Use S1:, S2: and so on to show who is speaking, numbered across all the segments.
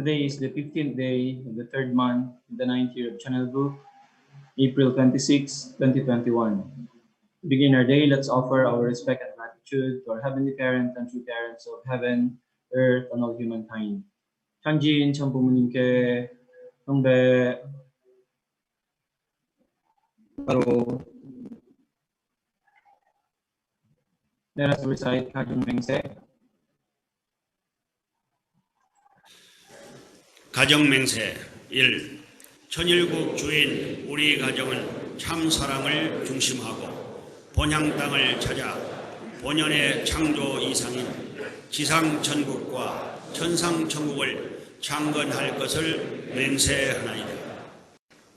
S1: Today is the 15th day of the third month in the 9th year of Channel Group, April 26, 2021. To begin our day, let's offer our respect and gratitude to our Heavenly Parent and true parents of heaven, earth, and all humankind. 찬진 참 부모님께 경배.
S2: 바로
S1: Let us recite 가정 맹세.
S3: 가정 맹세 1. 천일국 주인 우리 가정은 참 사랑을 중심하고 본향 땅을 찾아 본연의 창조 이상인 지상 천국과 천상 천국을 창건할 것을 맹세하나이다.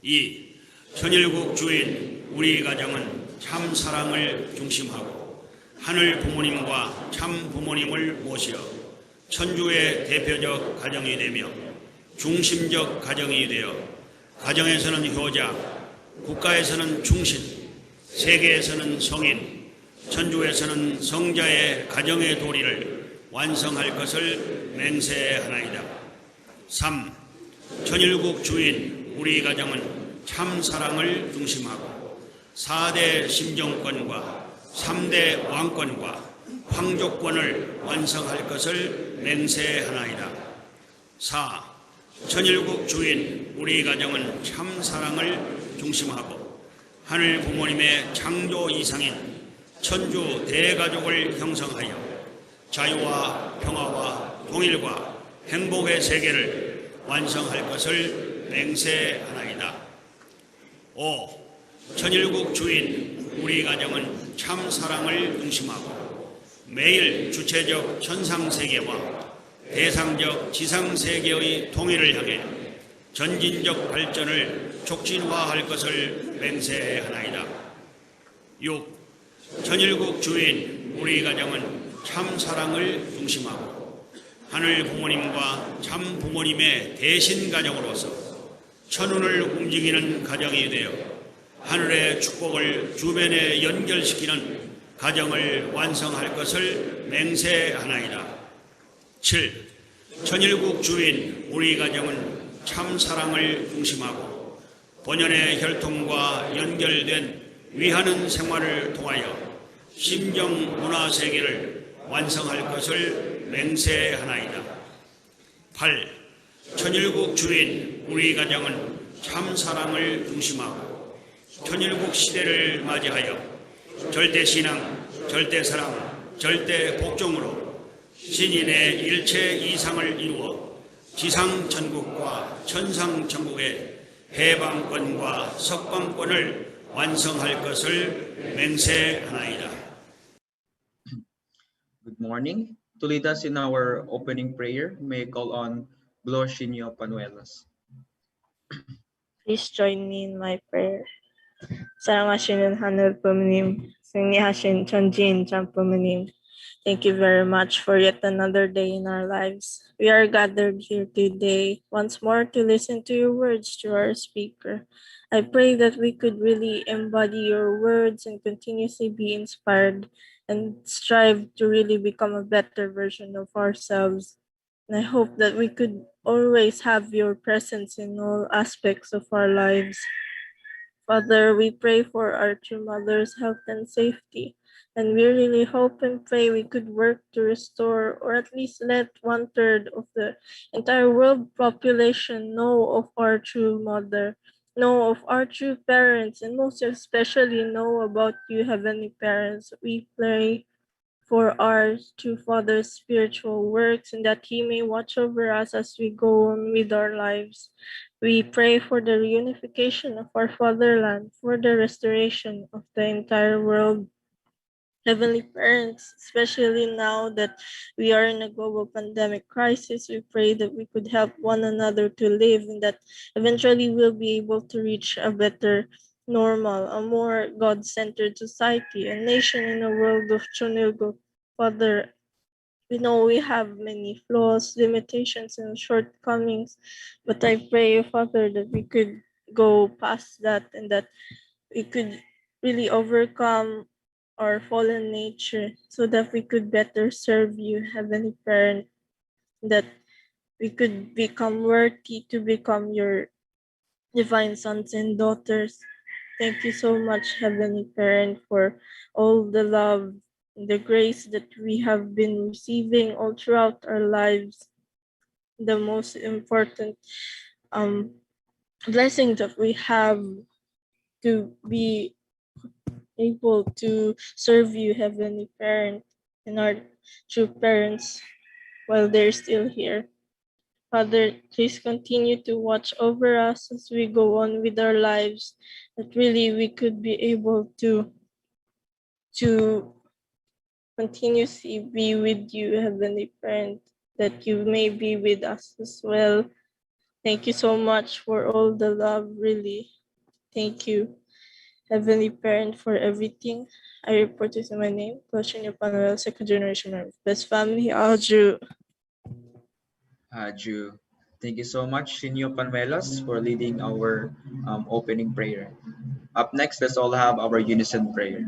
S3: 2. 천일국 주인 우리 가정은 참 사랑을 중심하고 하늘 부모님과 참 부모님을 모시어 천주의 대표적 가정이 되며 중심적 가정이 되어 가정에서는 효자, 국가에서는 충신, 세계에서는 성인, 천주에서는 성자의 가정의 도리를 완성할 것을 맹세하나이다. 3. 천일국 주인 우리 가정은 참 사랑을 중심하고 4대 심정권과 3대 왕권과 황족권을 완성할 것을 맹세하나이다. 4. 천일국 주인 우리 가정은 참 사랑을 중심하고 하늘 부모님의 창조 이상인 천주 대가족을 형성하여 자유와 평화와 통일과 행복의 세계를 완성할 것을 맹세하나이다. 5. 천일국 주인 우리 가정은 참 사랑을 중심하고 매일 주체적 천상세계와 대상적 지상세계의 통일을 향해 전진적 발전을 촉진화할 것을 맹세하나이다. 6. 천일국 주인 우리 가정은 참 사랑을 중심하고 하늘 부모님과 참 부모님의 대신 가정으로서 천운을 움직이는 가정이 되어 하늘의 축복을 주변에 연결시키는 가정을 완성할 것을 맹세하나이다. 7. 천일국 주인 우리 가정은 참 사랑을 중심하고 본연의 혈통과 연결된 위하는 생활을 통하여 심정 문화 세계를 완성할 것을 맹세하나이다. 8. 천일국 주인 우리 가정은 참 사랑을 중심하고 천일국 시대를 맞이하여 절대신앙, 절대사랑, 절대복종으로 신인의 일체 이상을 이루어 지상천국과 천상천국의 해방권과 석방권을 완성할 것을 맹세하나이다.
S2: good morning. To lead us in our opening prayer, may I call on Glorioso Panuelos.
S4: Please join me in my prayer. 사랑하시는 하늘 부모님, 승리하신 전지인 참 부모님, thank you very much for yet another day in our lives. We are gathered here today once more to listen to your words through our speaker. I pray that we could really embody your words and continuously be inspired and strive to really become a better version of ourselves. And I hope that we could always have your presence in all aspects of our lives. Father, we pray for our true mother's health and safety. And we really hope and pray we could work to restore or at least let 1/3 of the entire world population know of our true mother, know of our true parents, and most especially know about you, heavenly parents. We pray for our true Father's spiritual works and that he may watch over us as we go on with our lives. We pray for the reunification of our fatherland, for the restoration of the entire world. Heavenly parents, especially now that we are in a global pandemic crisis, we pray that we could help one another to live and that eventually we'll be able to reach a better normal, a more God-centered society, a nation in a world of Chonilgo. Father, we know we have many flaws, limitations, and shortcomings, but I pray, Father, that we could go past that and that we could really overcome our fallen nature so that we could better serve you, Heavenly Parent, that we could become worthy to become your divine sons and daughters. Thank you so much, Heavenly Parent, for all the love, the grace that we have been receiving all throughout our lives. The most important blessing that we have to be able to serve you, Heavenly Parent, and our true parents while they're still here. Father, please continue to watch over us as we go on with our lives, that really we could be able to continuously be with you, Heavenly Parent, that you may be with us as well. Thank you so much for all the love, really. Thank you, Heavenly Parent, for everything. I report this in my name, Claudia Panuel, second generation of best family, Alju.
S2: Ju. Thank you so much, Senor Panuelos, for leading our opening prayer. Up next, let's all have our unison prayer.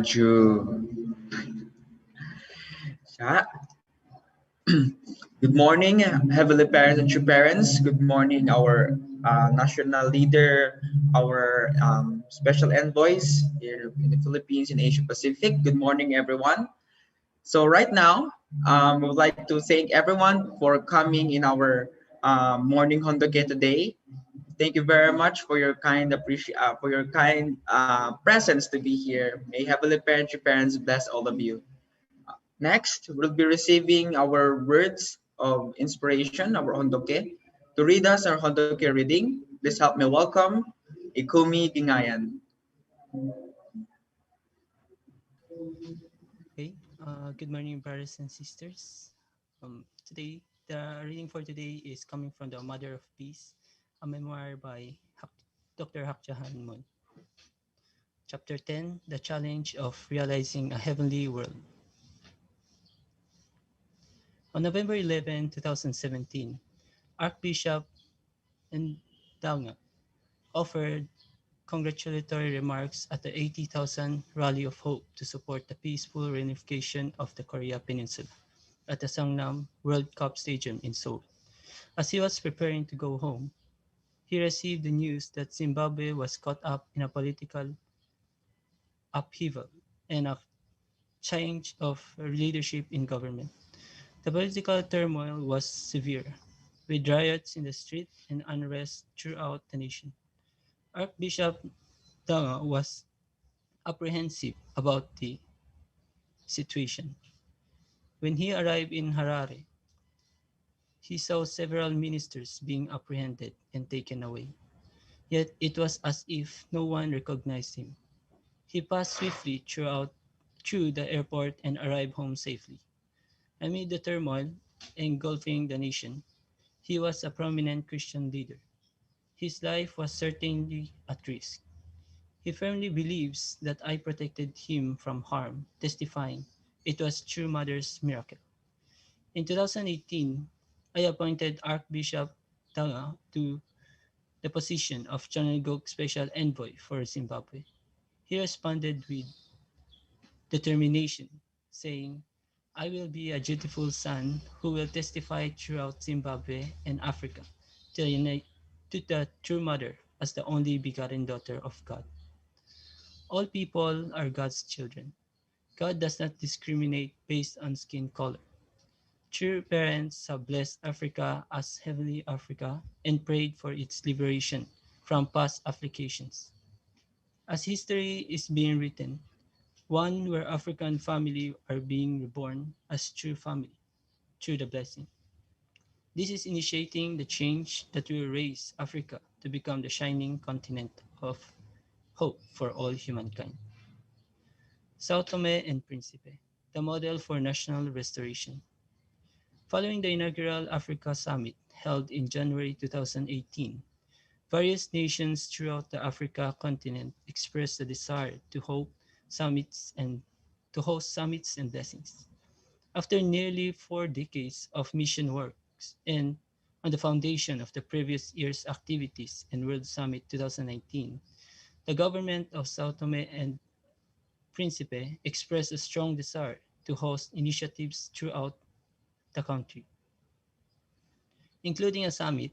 S2: Ju. Siya. Good morning, Heavenly Parents and true parents. Good morning, our national leader, our special envoys here in the Philippines and Asia Pacific. Good morning, everyone. So right now, we would like to thank everyone for coming in our morning Hondoke today. Thank you very much for your kind presence to be here. May Heavenly Parents, your parents bless all of you. Next, we'll be receiving our words of inspiration, our Hondoke. To read us our Hondoke reading, please help me welcome Ikumi Gingayan.
S5: Okay, good morning, brothers and sisters. Today, the reading for today is coming from the Mother of Peace, a memoir by Dr. Hakjahan Moon. Chapter 10, The Challenge of Realizing a Heavenly World. On November 11, 2017, Archbishop Ndanga offered congratulatory remarks at the 80,000 Rally of Hope to support the peaceful reunification of the Korea Peninsula at the Songnam World Cup Stadium in Seoul. As he was preparing to go home, he received the news that Zimbabwe was caught up in a political upheaval and a change of leadership in government. The political turmoil was severe, with riots in the street and unrest throughout the nation. Archbishop Danga was apprehensive about the situation. When he arrived in Harare, he saw several ministers being apprehended and taken away. Yet it was as if no one recognized him. He passed swiftly through the airport and arrived home safely. Amid the turmoil engulfing the nation, he was a prominent Christian leader. His life was certainly at risk. He firmly believes that I protected him from harm, testifying, "It was true mother's miracle." In 2018, I appointed Archbishop Tanga to the position of Chanelgok Special Envoy for Zimbabwe. He responded with determination, saying, "I will be a dutiful son who will testify throughout Zimbabwe and Africa to, to the true mother as the only begotten daughter of God. All people are God's children. God does not discriminate based on skin color. True parents have blessed Africa as Heavenly Africa and prayed for its liberation from past afflictions. As history is being written, one where African family are being reborn as true family through the blessing. This is initiating the change that will raise Africa to become the shining continent of hope for all humankind. Sao Tome and Principe, the model for national restoration. Following the inaugural Africa Summit held in January 2018, various nations throughout the Africa continent expressed a desire summits and host summits and blessings. After nearly 4 decades of mission works and on the foundation of the previous year's activities and World Summit 2019, the government of Sao Tome and Principe expressed a strong desire to host initiatives throughout the country, including a summit,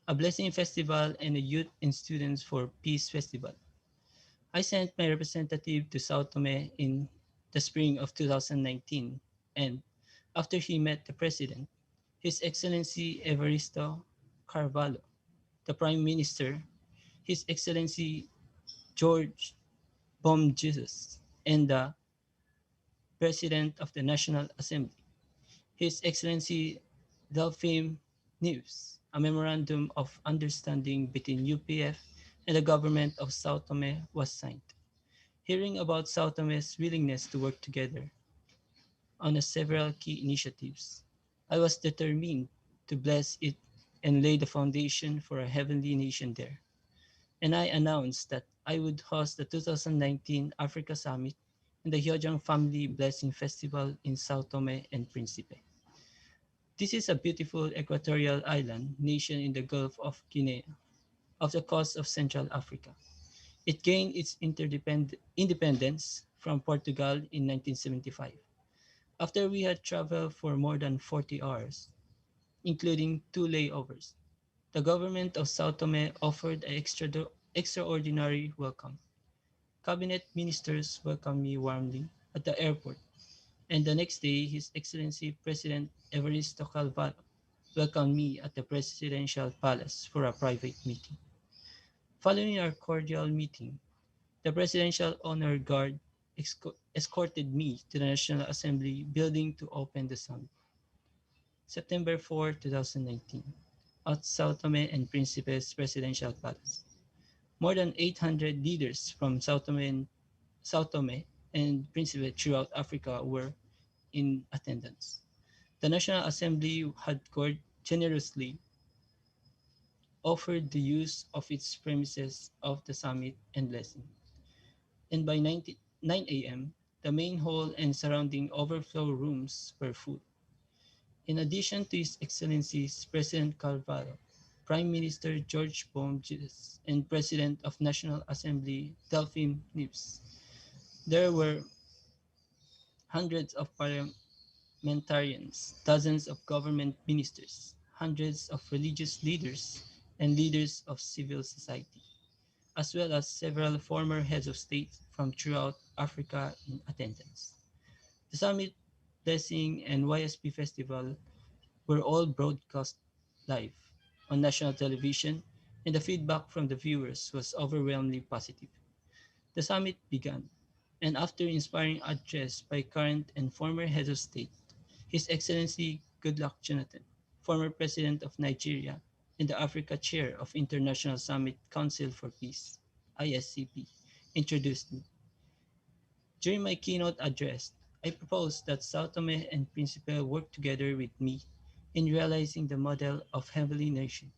S5: a blessing festival, and a youth and students for peace festival. I sent my representative to Sao Tome in the spring of 2019, and after he met the president, His Excellency Evaristo Carvalho, the Prime Minister, His Excellency George Bom Jesus, and the President of the National Assembly, His Excellency Delphine News, a memorandum of understanding between UPF and the government of Sao Tome was signed. Hearing about Sao Tome's willingness to work together on several key initiatives, I was determined to bless it and lay the foundation for a heavenly nation there. And I announced that I would host the 2019 Africa Summit and the Hyojang Family Blessing Festival in Sao Tome and Principe. This is a beautiful equatorial island nation in the Gulf of Guinea, off the coast of Central Africa. It gained its independence from Portugal in 1975. After we had traveled for more than 40 hours, including 2 layovers, the government of Sao Tome offered an extraordinary welcome. Cabinet ministers welcomed me warmly at the airport, and the next day, His Excellency President Evaristo Carvalho welcomed me at the Presidential Palace for a private meeting. Following our cordial meeting, the Presidential Honor Guard escorted me to the National Assembly building to open the summit. September 4, 2019, at Sao Tome and Principe's Presidential Palace. More than 800 leaders from Sao Tome and Principe throughout Africa were in attendance. The National Assembly had generously offered the use of its premises of the summit and blessing. And by 9 a.m., the main hall and surrounding overflow rooms were full. In addition to His Excellencies President Carvalho, Prime Minister George Bomges, and President of National Assembly Delphine Nips, there were hundreds of parliamentarians, dozens of government ministers, hundreds of religious leaders, and leaders of civil society, as well as several former heads of state from throughout Africa in attendance. The summit, blessing, and YSP festival were all broadcast live on national television, and the feedback from the viewers was overwhelmingly positive. The summit began, and after inspiring address by current and former heads of state, His Excellency Goodluck Jonathan, former President of Nigeria, and the Africa Chair of International Summit Council for Peace, ISCP, introduced me. During my keynote address, I proposed that Sao Tome and Principe work together with me in realizing the model of heavenly nation.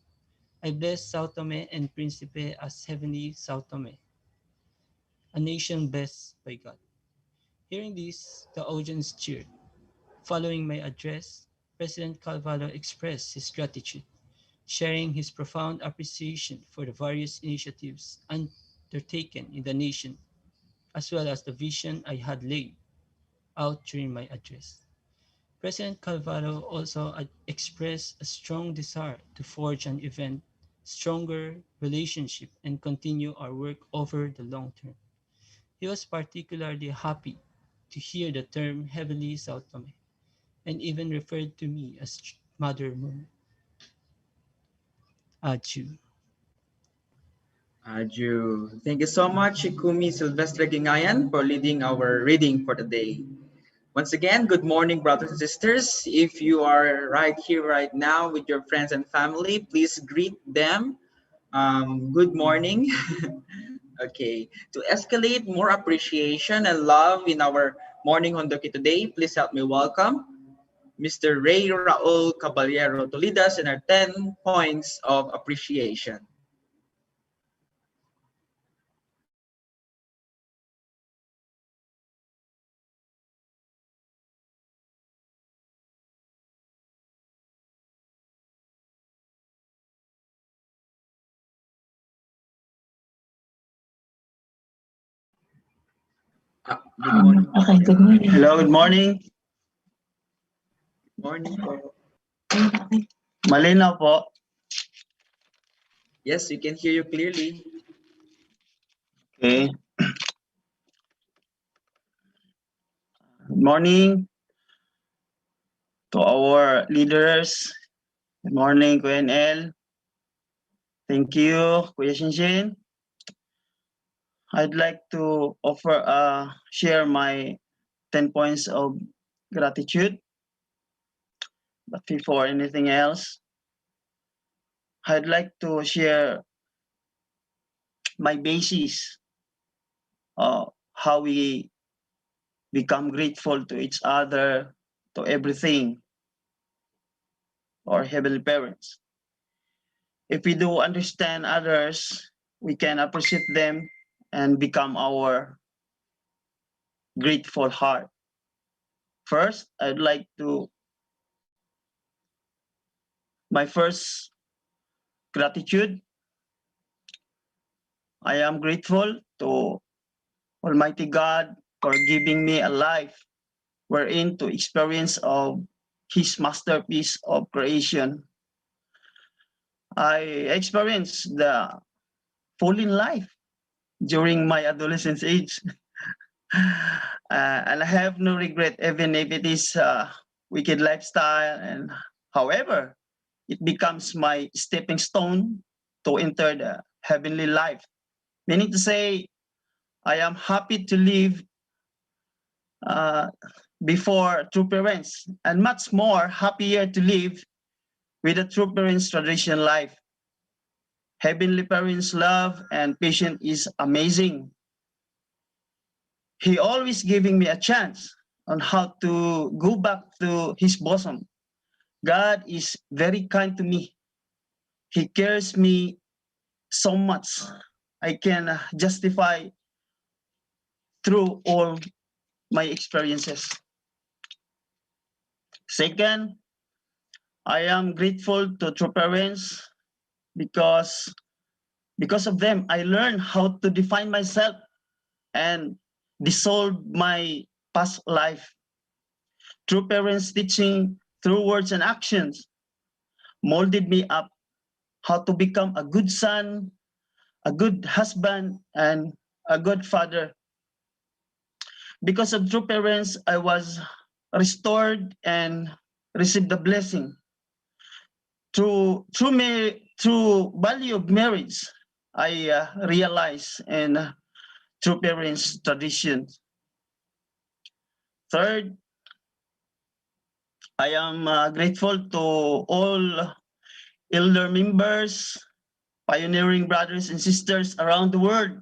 S5: I bless Sao Tome and Principe as heavenly Sao Tome, a nation blessed by God. Hearing this, the audience cheered. Following my address, President Calvado expressed his gratitude, sharing his profound appreciation for the various initiatives undertaken in the nation, as well as the vision I had laid out during my address. President Calvado also expressed a strong desire to forge an even stronger relationship and continue our work over the long term. He was particularly happy to hear the term Heavenly Sao Tome and even referred to me as Mother Moon. Adieu.
S2: Aju. Thank you so much, Ikumi Silvestre Gingayan, for leading our reading for the day. Once again, good morning, brothers and sisters. If you are right here, right now, with your friends and family, please greet them. Good morning. Okay. To escalate more appreciation and love in our morning Hondoki today, please help me welcome Mr. Ray Raul Caballero to lead us in our 10 points of appreciation. Good morning.
S6: Okay, good morning.
S7: Hello, good morning.
S2: Morning po.
S7: Malinaw po.
S2: Yes, we can hear you clearly.
S7: Okay. Good morning to our leaders. Good morning, Kuya NL. Thank you, Kuya Shinshin. I'd like to share my 10 points of gratitude. But before anything else, I'd like to share my basis of how we become grateful to each other, to everything, our heavenly parents. If we do understand others, we can appreciate them and become our grateful heart. First, I'd like to, my first gratitude, I am grateful to Almighty God for giving me a life wherein to experience of His masterpiece of creation. I experienced the full in life during my adolescence age. And I have no regret, even if it is a wicked lifestyle. And however, it becomes my stepping stone to enter the heavenly life. Meaning to say, I am happy to live before true parents, and much more happier to live with a true parents' tradition life. Heavenly parents' love and patience is amazing. He always giving me a chance on how to go back to his bosom. God is very kind to me. He cares me so much. I can justify through all my experiences. Second, I am grateful to true parents because of them, I learned how to define myself and dissolve my past life. True parents teaching through words and actions molded me up how to become a good son, a good husband, and a good father. Because of true parents, I was restored and received the blessing. Through value of marriage, I realize and true parents' tradition. Third, I am grateful to all elder members, pioneering brothers and sisters around the world.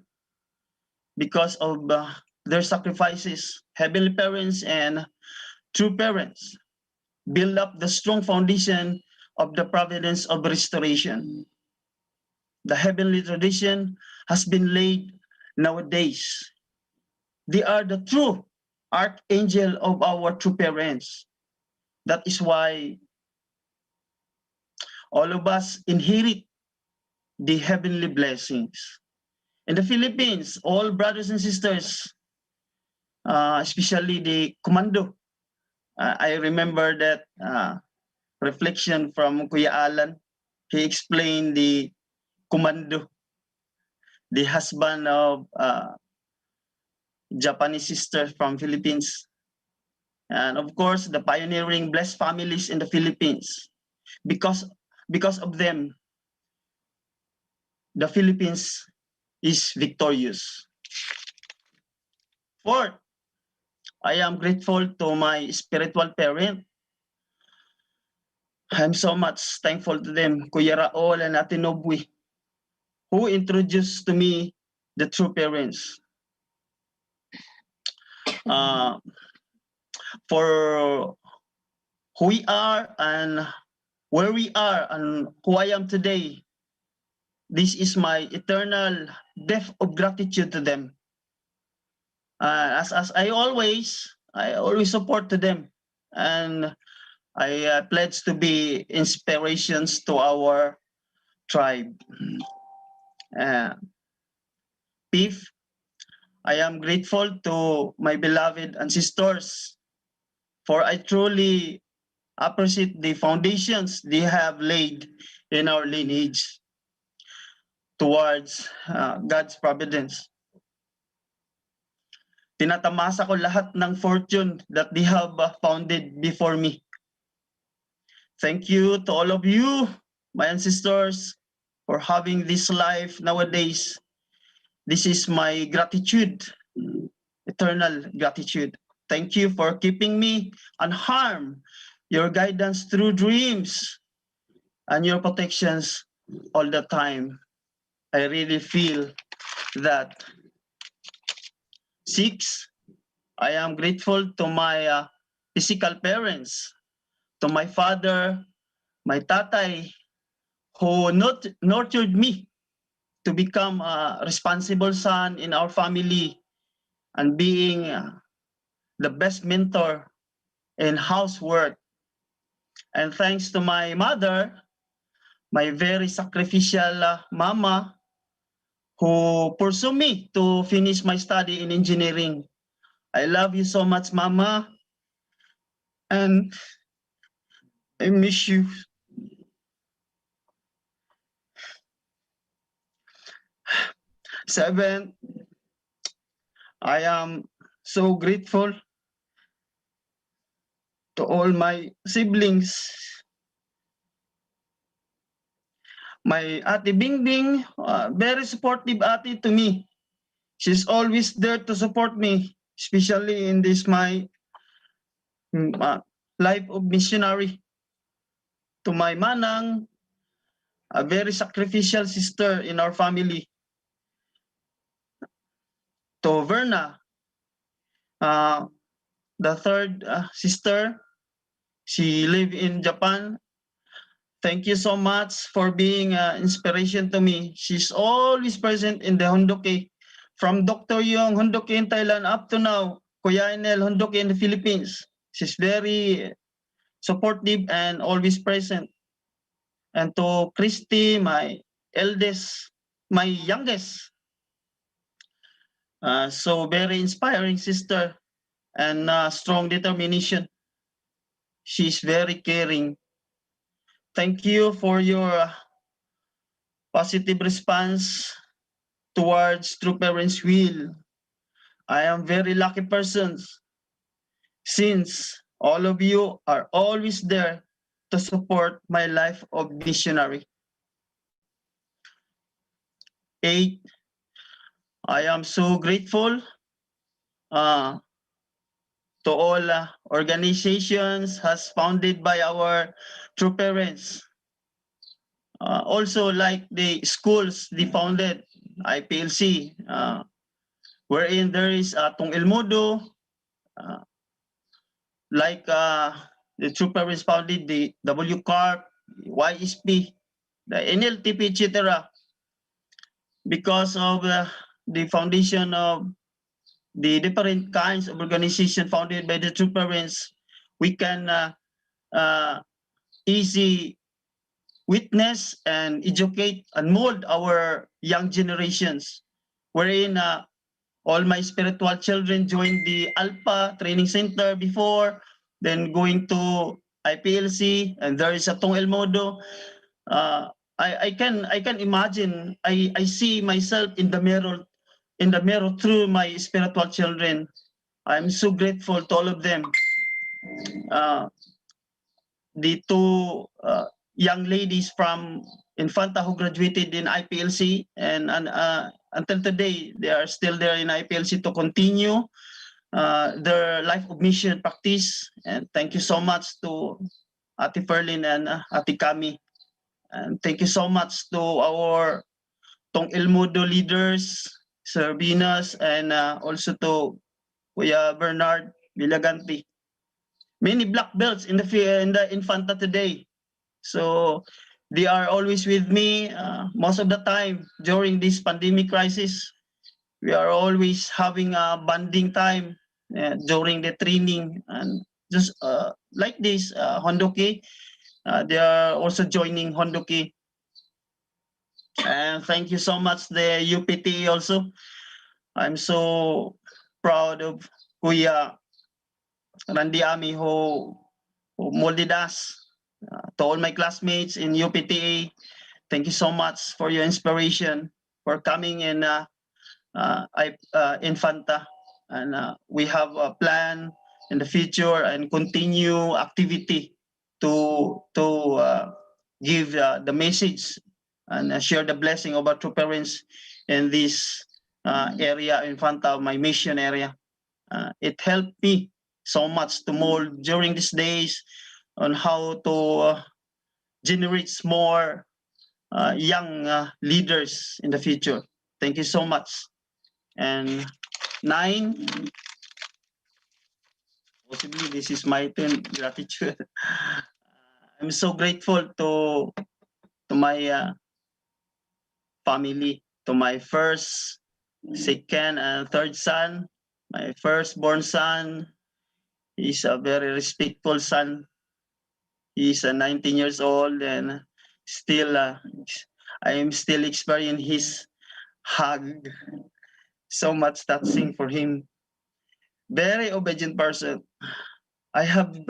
S7: Because of their sacrifices, heavenly parents and true parents build up the strong foundation of the providence of restoration. The heavenly tradition has been laid nowadays. They are the true archangel of our true parents. That is why all of us inherit the heavenly blessings. In the Philippines, all brothers and sisters, especially the commando, I remember that reflection from Kuya Alan. He explained the commando, the husband of Japanese sister from Philippines. And of course, the pioneering blessed families in the Philippines. Because of them, the Philippines is victorious. Fourth, I am grateful to my spiritual parent. I'm so much thankful to them, Kuya Raol and Ate Nobwi, who introduced to me the true parents. For who we are and where we are and who I am today, this is my eternal debt of gratitude to them. As I always support to them, and I pledge to be inspirations to our tribe. Fifth, I am grateful to my beloved ancestors, for I truly appreciate the foundations they have laid in our lineage towards God's providence. Tinatamasa ko lahat ng fortune that they have founded before me. Thank you to all of you, my ancestors, for having this life nowadays. This is my gratitude, eternal gratitude. Thank you for keeping me unharmed, your guidance through dreams, and your protections all the time. I really feel that. Six, I am grateful to my physical parents, to my father, my tatay, who nurtured me to become a responsible son in our family and being the best mentor in housework. And thanks to my mother, my very sacrificial mama, who pursued me to finish my study in engineering. I love you so much, Mama, and I miss you. Seven, I am so grateful to all my siblings. My Ate Bingbing, very supportive ate to me. She's always there to support me, especially in this my life of missionary. To my manang, a very sacrificial sister in our family. To Verna, the third sister, she live in Japan. Thank you so much for being inspiration to me. She's always present in the Hondoke. From Dr. Yong Hondoke in Thailand up to now, Kuya Enel Hondoke in the Philippines. She's very supportive and always present. And to Christy, my eldest, my youngest, so very inspiring sister and strong determination. She's very caring. Thank you for your positive response towards True Parents Will. I am very lucky person since all of you are always there to support my life of missionary. 8, I am so grateful to all organizations has founded by our true parents. Also, like the schools, they founded IPLC, wherein there is Tong El Modo, like the True Parents founded the W Corp, YSP, the NLTP, etc. Because of the foundation of the different kinds of organization founded by the True Parents, we can easy witness and educate and mold our young generations, wherein all my spiritual children joined the Alpha Training Center before, then going to IPLC, and there is a Tong El Modo. I can imagine, I see myself in the mirror through my spiritual children. I'm so grateful to all of them. The two young ladies from Infanta who graduated in IPLC, and until today they are still there in IPLC to continue their life of mission practice. And thank you so much to Ate Ferlin and Ate Kami. And thank you so much to our Tong El Mudo leaders, Sir Venus, and also to Kuya Bernard Villaganti. Many black belts in the Infanta today. So they are always with me most of the time during this pandemic crisis. We are always having a bonding time during the training, and just like this Hondoki, they are also joining Hondoki. And thank you so much the UPT also. I'm so proud of Kuya Randy Ami who molded us. To all my classmates in UPTA, thank you so much for your inspiration, for coming in Infanta. And we have a plan in the future and continue activity to give the message and share the blessing of our true parents in this area, Infanta, my mission area. It helped me so much to mold during these days on how to generate more young leaders in the future. Thank you so much. And 9, possibly this is my turn, gratitude. I'm so grateful to my family, to my first, second, and third son. My firstborn son, he's a very respectful son. He's 19 years old, and still I am still experiencing his hug. So much touching for him. Very obedient person. I hope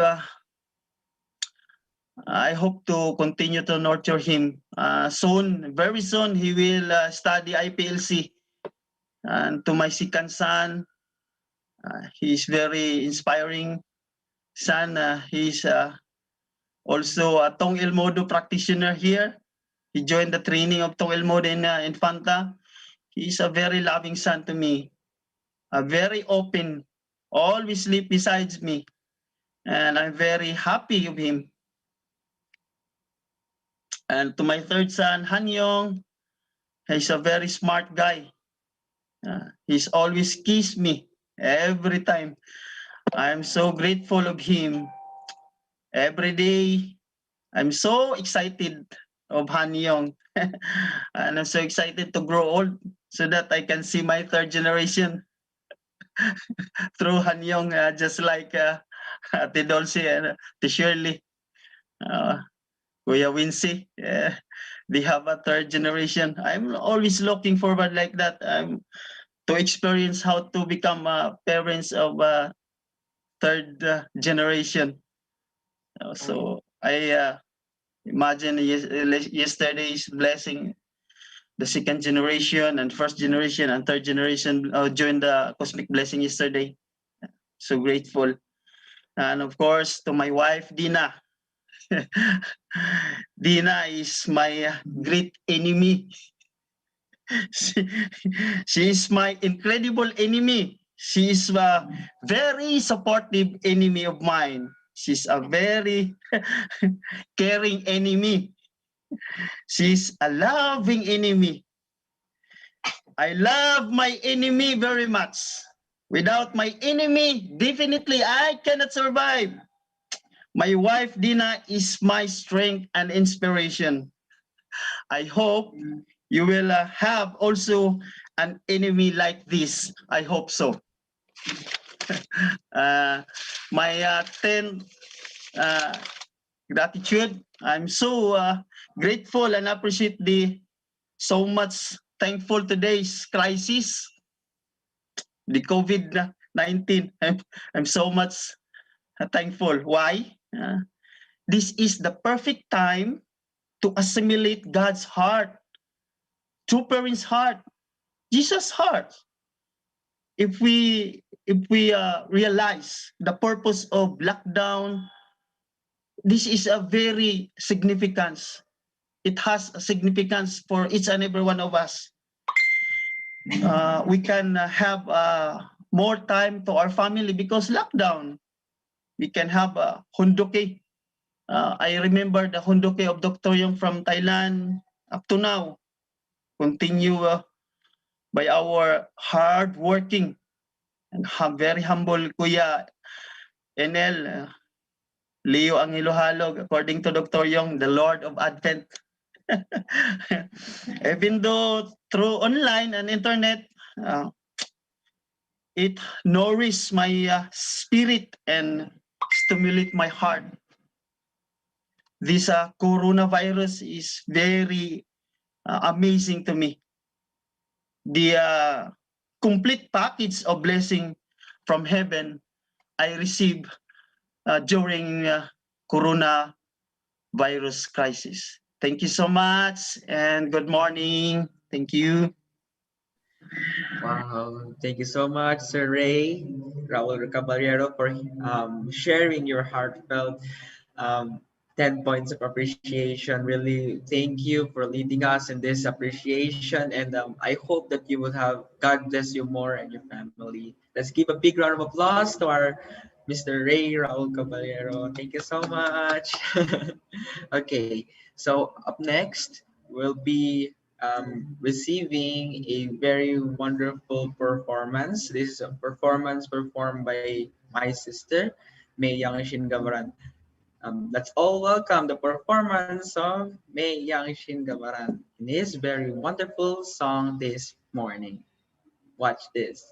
S7: to continue to nurture him. Soon, very soon, he will study IPLC. And to my second son, he's very inspiring son. He's also a Tong El Modo practitioner here. He joined the training of Tong El Modo in Infanta. He's a very loving son to me, very open, always sleep beside me, and I'm very happy of him. And to my third son, Hanyong, he's a very smart guy. He's always kiss me every time. I'm so grateful of him. Every day, I'm so excited of Hanyong. And I'm so excited to grow old so that I can see my third generation through Hanyong, just like Ate Dulce and Ate Shirley, Kuya Wincy. They have a third generation. I'm always looking forward like that to experience how to become parents of third generation. So I imagine yesterday's blessing, the second generation and first generation and third generation joined the cosmic blessing yesterday. So grateful. And of course, to my wife, Dina. Dina is my great enemy. She is my incredible enemy. She is a very supportive enemy of mine. She's a very caring enemy. She's a loving enemy. I love my enemy very much. Without my enemy, definitely I cannot survive. My wife, Dina, is my strength and inspiration. I hope you will have also an enemy like this. I hope so. My 10 gratitude. I'm so grateful and appreciate the so much thankful today's crisis, the COVID-19. I'm so much thankful. Why? This is the perfect time to assimilate God's heart, true parents' heart, Jesus' heart. If we realize the purpose of lockdown, this is a very significance. It has a significance for each and every one of us. We can have more time to our family because lockdown. We can have hunduki. I remember the hunduki of Dr. Yong from Thailand up to now. Continue by our hard working and very humble Kuya Enel, Leo Angelo according to Dr. Yong, the Lord of Advent. Even though through online and internet, it nourishes my spirit and stimulate my heart. This coronavirus is very amazing to me. The complete package of blessing from heaven I received during coronavirus crisis. Thank you so much and good morning. Thank you.
S2: Wow, thank you so much, Sir Ray, Raul Caballero, for sharing your heartfelt 10 points of appreciation. Really, thank you for leading us in this appreciation. And I hope that you will have God bless you more and your family. Let's give a big round of applause to our Mr. Ray Raul Caballero. Thank you so much. Okay, so up next will be receiving a very wonderful performance. This is a performance performed by my sister, May Yangshin Gavaran. Let's all welcome the performance of May Yangshin Gavaran in his very wonderful song this morning. Watch this.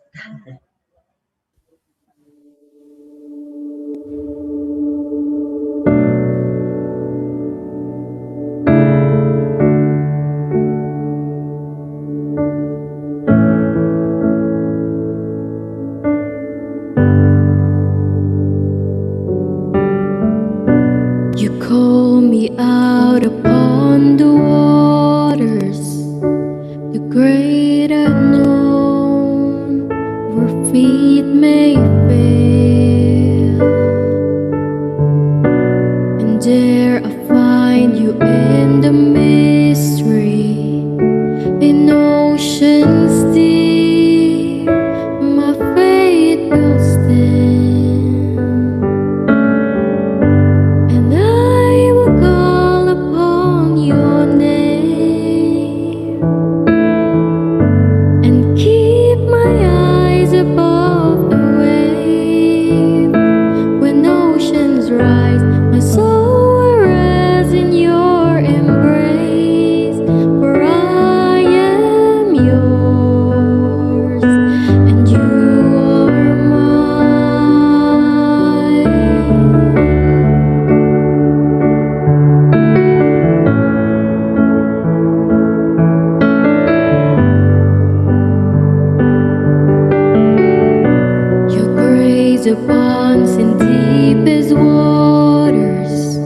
S6: You call me out upon the waters, the great unknown, where feet may fail. And there I find you in the mystery, in oceans deep, my faith will stand. And I will call upon your name and keep my eyes above the wave. When oceans rise, my soul will rest in your embrace. For I am yours and you are mine. Your grace abounds in deepest waters.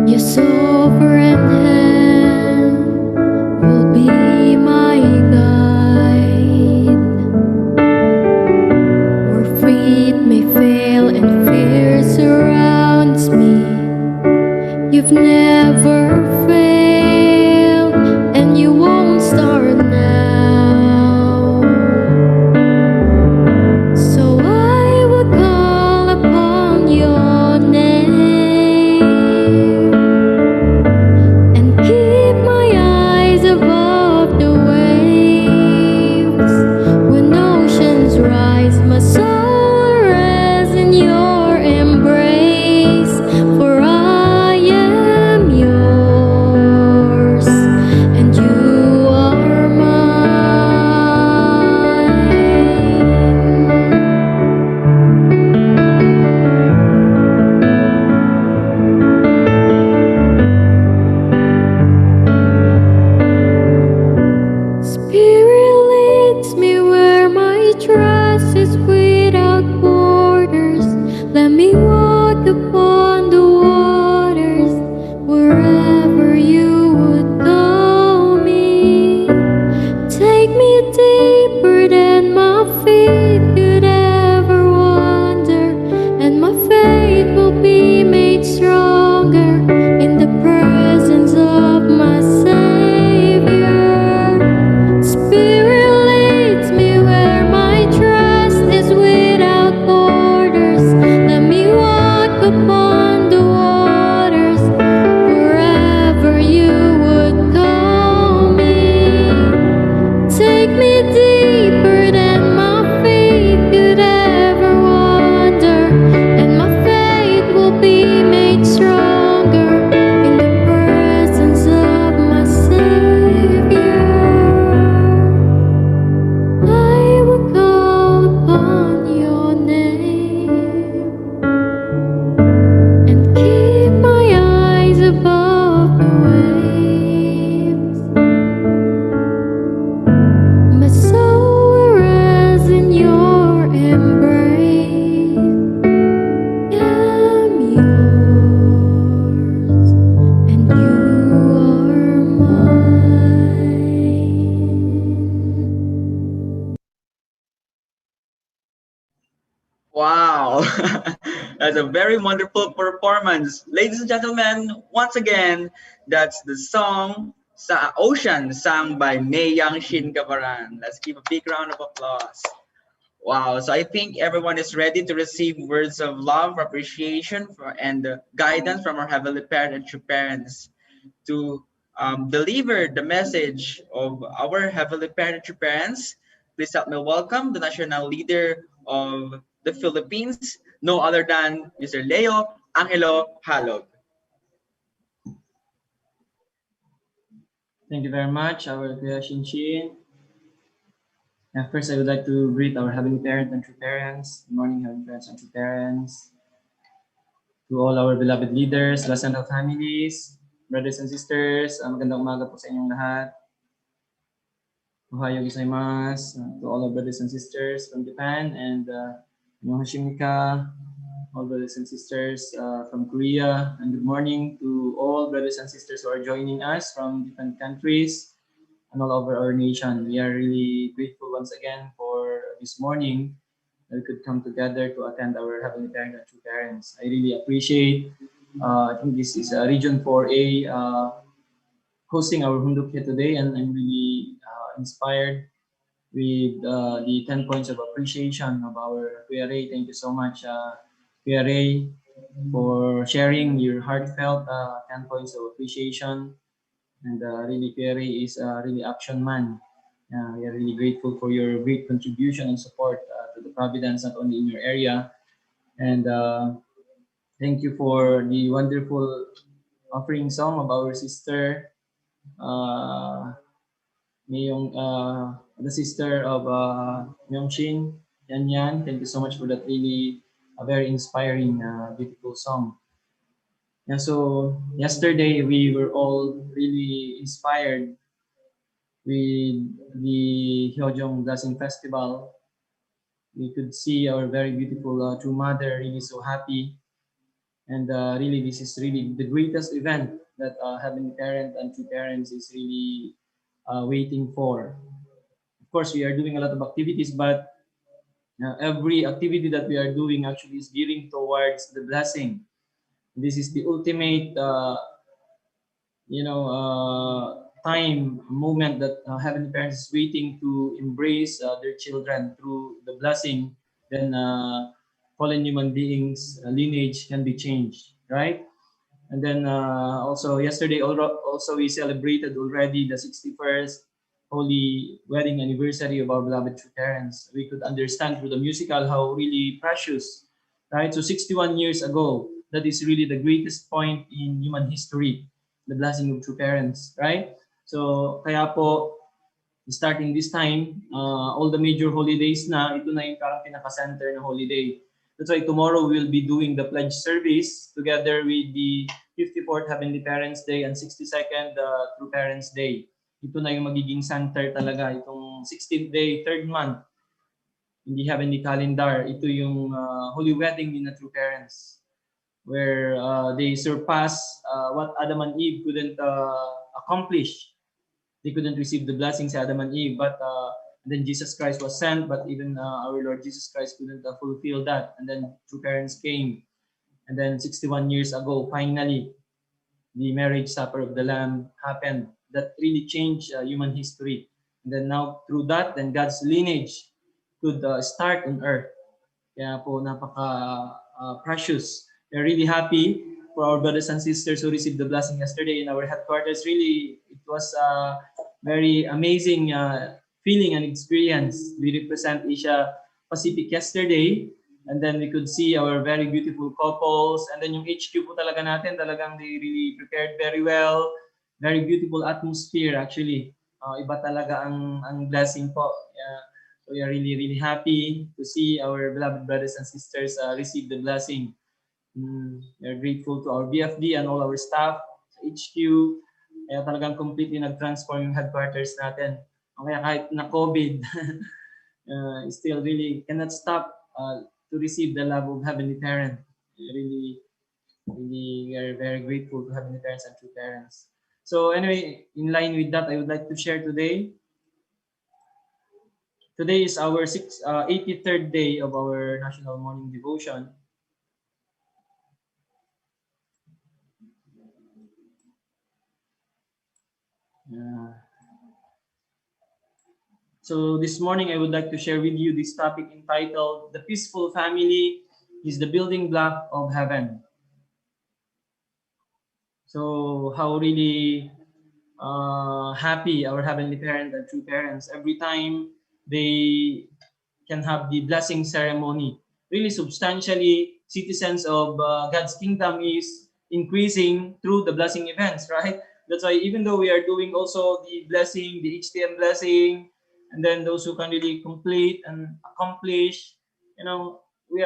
S6: Your sovereign hand will be my guide. Where feet may fail and fear surrounds me, you've never failed and you won't start now. So I will call upon your name and keep me walk upon the waters wherever you would call me. Take me deeper than my feet could ever wander, and my faith will be made stronger in the presence of my Savior. Spirit leads me where my trust is without borders. Let me walk upon the waters wherever you would call me. Take me deeper than my feet could ever wander, and my faith will be made stronger in the presence of my Savior. I will call upon your name and keep my eyes above the waves. My soul will rest in your embrace. I'm yours, and you are mine.
S2: Wow, that's a very wonderful performance. Ladies and gentlemen, once again, that's the song Ocean, sung by May Yang Shin Kabaran. Let's give a big round of applause. Wow, so I think everyone is ready to receive words of love, appreciation, and guidance from our Heavenly Parent and true parents to deliver the message of our Heavenly Parent and true parents. Please help me welcome the national leader of the Philippines, no other than Mr. Leo Angelo Halog.
S1: Thank you very much, our Kuya Shinshin. First, I would like to greet our Heavenly Parent and true parents. Good morning, Heavenly Parents and true parents. To all our beloved leaders, Lasanda families, brothers and sisters, magandang umaga po sa inyong lahat. Ohayo gozaimasu to all our brothers and sisters from Japan, and Hashimika, all brothers and sisters from Korea, and good morning to all brothers and sisters who are joining us from different countries and all over our nation. We are really grateful once again for this morning that we could come together to attend our Heavenly Parent and True Parents. I really appreciate, I think this is Region 4A hosting our Hunduk here today, and I'm really inspired with the 10 points of appreciation of our Kuya Ray. Thank you so much, Kuya Ray, for sharing your heartfelt 10 points of appreciation. And really, Kuya Ray is really action man. We are really grateful for your great contribution and support to the Providence, not only in your area. And thank you for the wonderful offering song of our sister, uh, the sister of Myeong-shin, Yan Yan. Thank you so much for that really very inspiring, beautiful song. Yeah, so yesterday we were all really inspired with the Hyojong Blessing Festival. We could see our very beautiful true mother really so happy. And really, this is really the greatest event that having parent and true parents is really waiting for. Of course, we are doing a lot of activities, but every activity that we are doing actually is gearing towards the blessing. This is the ultimate, time moment that heavenly parents is waiting to embrace their children through the blessing. Then fallen human beings lineage can be changed, right? And then also yesterday, also we celebrated already the 61st holy wedding anniversary of our beloved true parents. We could understand through the musical how really precious, right? So 61 years ago, that is really the greatest point in human history, the blessing of true parents, right? So kaya po, starting this time, all the major holidays na, ito na yung parang pinaka-center na holiday. That's why tomorrow we'll be doing the pledge service together with the 54th Heavenly Parents Day and 62nd True Parents Day. Ito na yung magiging center talaga, itong 16th day, third month. in the heavenly calendar. Ito yung holy wedding ni na true parents, where they surpass what Adam and Eve couldn't accomplish. They couldn't receive the blessings of Adam and Eve, but then Jesus Christ was sent, but even our Lord Jesus Christ couldn't fulfill that. And then true parents came, and then 61 years ago, finally, the marriage supper of the Lamb happened. That really changed human history. And then now, through that, then God's lineage could start on earth. Kaya po, napaka-precious. We're really happy for our brothers and sisters who received the blessing yesterday in our headquarters. Really, it was a very amazing feeling and experience. We represent Asia Pacific yesterday, and then we could see our very beautiful couples. And then yung HQ po talaga natin, talagang they really prepared very well. Very beautiful atmosphere actually. Iba talaga ang blessing po. So we are really, really happy to see our beloved brothers and sisters receive the blessing. We are grateful to our BFD and all our staff sa HQ. Kaya talagang completely nag-transform yung headquarters natin. Kaya kahit na COVID, still really cannot stop to receive the love of Heavenly Parent. Really, we are very grateful to Heavenly Parents and true parents. So anyway, in line with that, I would like to share today. Today is our 83rd day of our National Morning Devotion. So this morning, I would like to share with you this topic entitled, "The Peaceful Family is the Building Block of Heaven." So how really happy our Heavenly Parent and true parents every time they can have the blessing ceremony. Really substantially, citizens of God's kingdom is increasing through the blessing events, right? That's why even though we are doing also the blessing, the HTM blessing, and then those who can really complete and accomplish,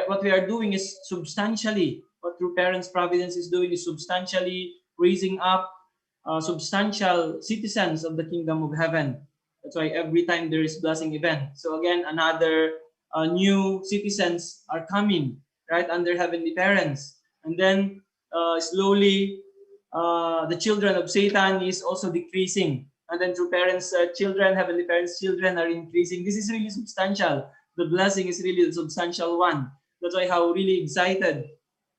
S1: what we are doing is substantially, what True Parents Providence is doing is substantially raising up substantial citizens of the kingdom of heaven. That's why every time there is blessing event. So again, another new citizens are coming, right, under heavenly parents. And then slowly, the children of Satan is also decreasing. And then true parents' children, heavenly parents' children are increasing. This is really substantial. The blessing is really the substantial one. That's why how really excited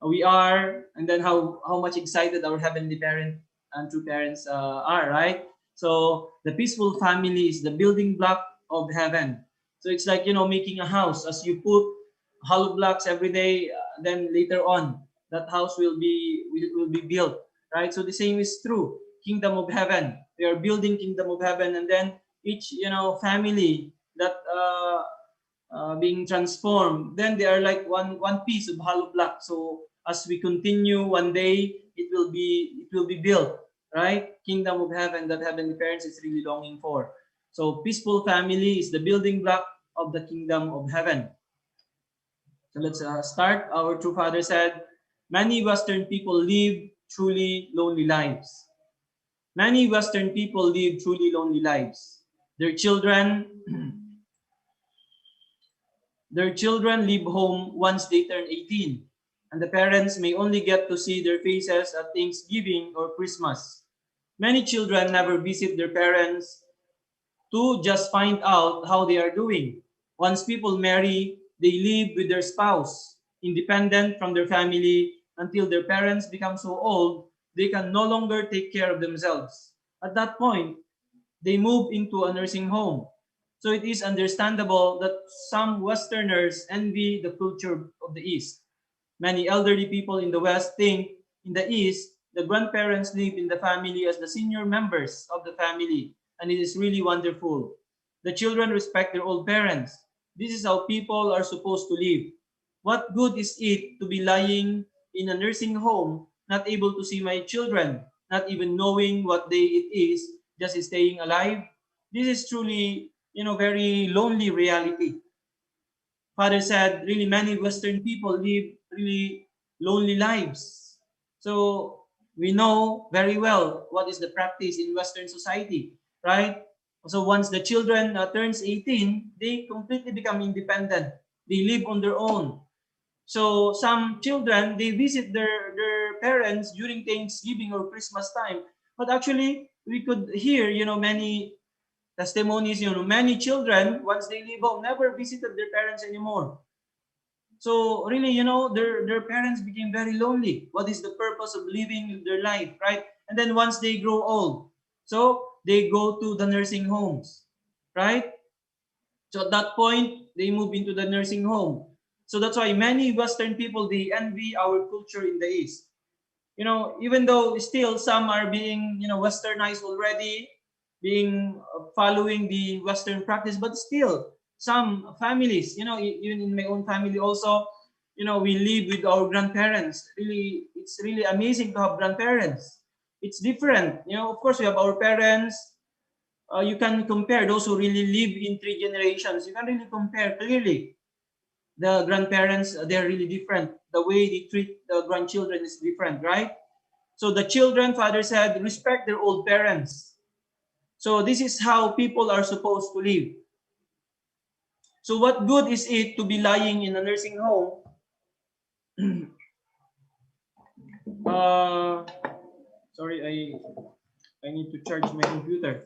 S1: we are, and then how much excited our heavenly parent and true parents are, right? So the peaceful family is the building block of heaven. So it's like, making a house. As you put hollow blocks every day, then later on, that house will be built, right? So the same is true. Kingdom of heaven. We are building kingdom of heaven, and then each, family that being transformed, then they are like one piece of hollow block. So as we continue, one day it will be built, right? Kingdom of heaven that heavenly parents is really longing for. So peaceful family is the building block of the kingdom of heaven. So let's start. Our true father said, "Many Western people live truly lonely lives." Many Western people live truly lonely lives. Their children leave home once they turn 18, and the parents may only get to see their faces at Thanksgiving or Christmas. Many children never visit their parents to just find out how they are doing. Once people marry, they live with their spouse, independent from their family, until their parents become so old they can no longer take care of themselves. At that point, they move into a nursing home. So it is understandable that some Westerners envy the culture of the East. Many elderly people in the West think in the East, the grandparents live in the family as the senior members of the family, and it is really wonderful. The children respect their old parents. This is how people are supposed to live. What good is it to be lying in a nursing home, not able to see my children, not even knowing what day it is, just staying alive? This is truly, very lonely reality. Father said, really many Western people live really lonely lives. So we know very well what is the practice in Western society, right? So once the children turns 18, they completely become independent. They live on their own. So some children, they visit their parents during Thanksgiving or Christmas time. But actually, we could hear, many testimonies, many children, once they leave home, never visited their parents anymore. So really, their parents became very lonely. What is the purpose of living their life, right? And then once they grow old, so they go to the nursing homes, right? So at that point, they move into the nursing home. So that's why many Western people, they envy our culture in the East. Even though still some are being, westernized already, being following the Western practice, but still some families, even in my own family also, we live with our grandparents. Really, it's really amazing to have grandparents. It's different. Of course, we have our parents. You can compare those who really live in 3 generations. You can really compare clearly. The grandparents, they're really different. The way they treat the grandchildren is different, right? So the children, father said, respect their old parents. So this is how people are supposed to live. So what good is it to be lying in a nursing home? Sorry, I need to charge my computer.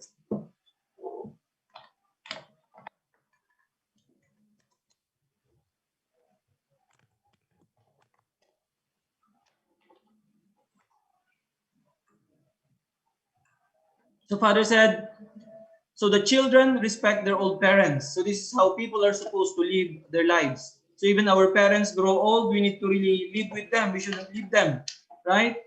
S1: So father said, so the children respect their old parents. So this is how people are supposed to live their lives. So even our parents grow old, we need to really live with them. We shouldn't leave them, right?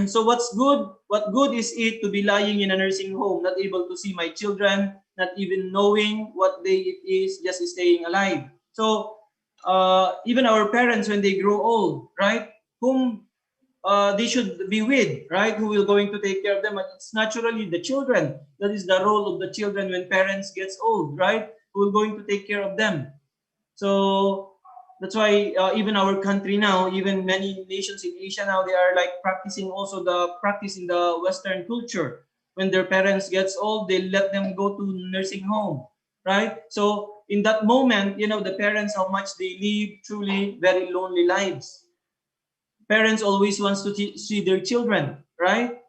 S1: So what's good? What good is it to be lying in a nursing home, not able to see my children, not even knowing what day it is, just staying alive? So even our parents, when they grow old, right? Whom they should be with, right? Who will going to take care of them? It's naturally the children. That is the role of the children when parents gets old, right? Who will going to take care of them? So that's why even our country now, even many nations in Asia now, they are like practicing also the practice in the Western culture. When their parents gets old, they let them go to nursing home, right? So in that moment, the parents, how much they live truly very lonely lives. Parents always wants to see their children, right?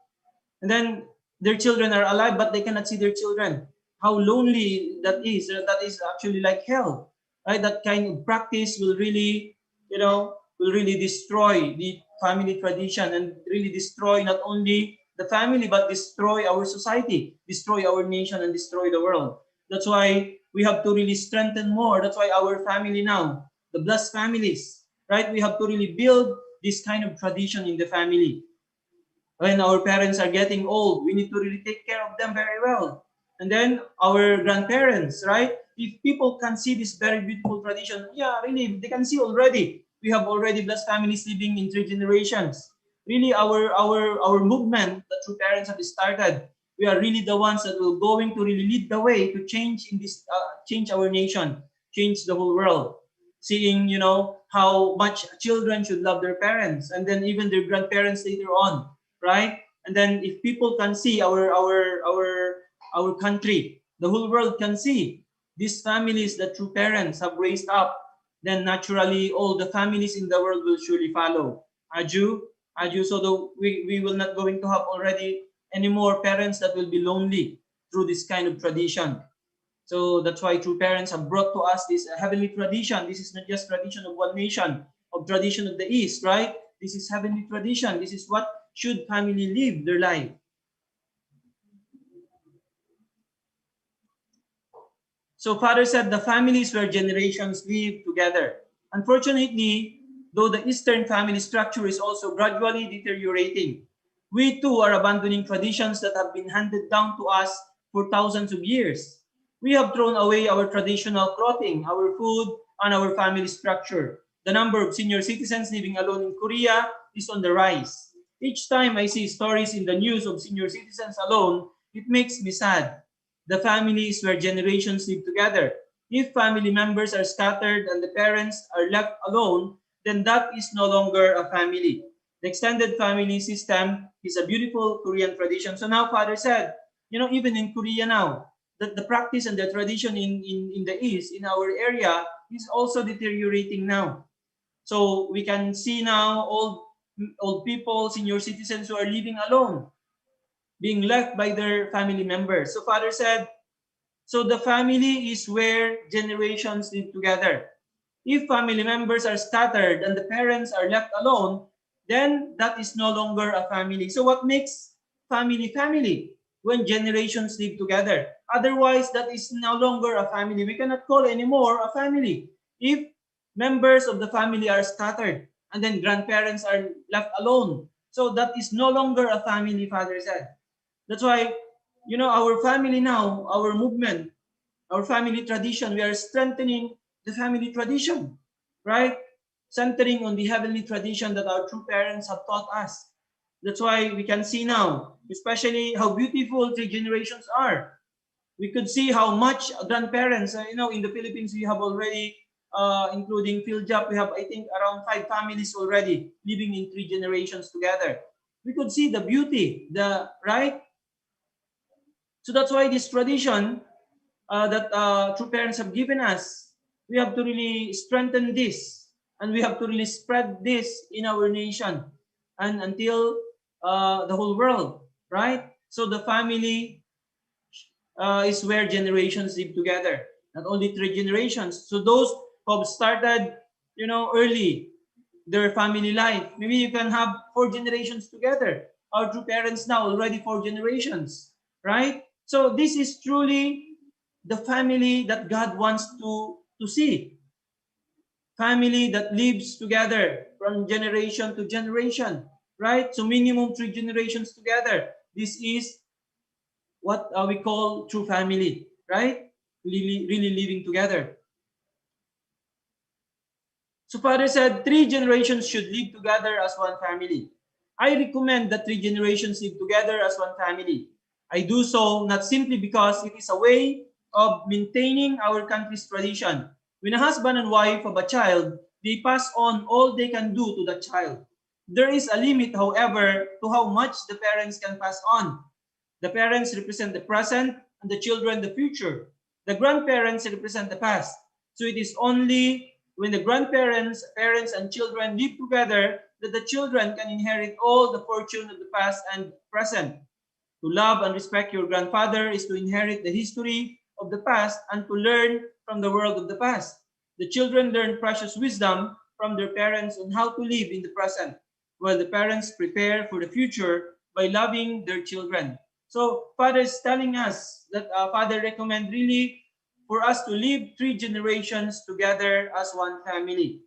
S1: And then their children are alive, but they cannot see their children. How lonely that is. That is actually like hell, right? That kind of practice will really, will really destroy the family tradition and really destroy not only the family, but destroy our society, destroy our nation, and destroy the world. That's why we have to really strengthen more. That's why our family now, the blessed families, right? We have to really build this kind of tradition in the family. When our parents are getting old, we need to really take care of them very well. And then our grandparents, right? If people can see this very beautiful tradition, yeah, really, they can see already. We have already blessed families living in 3 generations. Really, our movement that true parents have started, we are really the ones that will going to really lead the way to change in this, change our nation, change the whole world. Seeing, how much children should love their parents, and then even their grandparents later on, right? And then if people can see our country, the whole world can see these families that true parents have raised up, then naturally all the families in the world will surely follow. Aju, so we will not going to have already any more parents that will be lonely through this kind of tradition. So that's why true parents have brought to us this heavenly tradition. This is not just tradition of one nation, of tradition of the East, right? This is heavenly tradition. This is what should family live their life. So father said the families where generations live together. Unfortunately, though the Eastern family structure is also gradually deteriorating, we too are abandoning traditions that have been handed down to us for thousands of years. We have thrown away our traditional clothing, our food, and our family structure. The number of senior citizens living alone in Korea is on the rise. Each time I see stories in the news of senior citizens alone, it makes me sad. The family is where generations live together. If family members are scattered and the parents are left alone, then that is no longer a family. The extended family system is a beautiful Korean tradition. So now father said, even in Korea now, that the practice and the tradition in the East, in our area, is also deteriorating now. So we can see now old people, senior citizens who are living alone, being left by their family members. So Father said, so the family is where generations live together. If family members are scattered and the parents are left alone, then that is no longer a family. So what makes family family? When generations live together. Otherwise, that is no longer a family. We cannot call anymore a family. If members of the family are scattered and then grandparents are left alone, so that is no longer a family, Father said. That's why, our family now, our movement, our family tradition, we are strengthening the family tradition, right? Centering on the heavenly tradition that our true parents have taught us. That's why we can see now, especially how beautiful three generations are. We could see how much grandparents, in the Philippines, we have already, including Philjap, we have, I think, around 5 families already living in 3 generations together. We could see the beauty, right? So that's why this tradition that true parents have given us, we have to really strengthen this, and we have to really spread this in our nation and until the whole world, right? So the family is where generations live together, not only 3 generations. So those who have started, early their family life, maybe you can have 4 generations together. Our true parents now already 4 generations, right? So this is truly the family that God wants to see. Family that lives together from generation to generation, right? So minimum 3 generations together. This is what we call true family, right? Really living together. So Father said 3 generations should live together as one family. I recommend that 3 generations live together as one family. I do so not simply because it is a way of maintaining our country's tradition. When a husband and wife have a child, they pass on all they can do to the child. There is a limit, however, to how much the parents can pass on. The parents represent the present and the children the future. The grandparents represent the past. So it is only when the grandparents, parents, and children live together that the children can inherit all the fortune of the past and present. To love and respect your grandfather is to inherit the history of the past and to learn from the world of the past. The children learn precious wisdom from their parents on how to live in the present, while the parents prepare for the future by loving their children. So Father is telling us that Father recommend really for us to live 3 generations together as one family.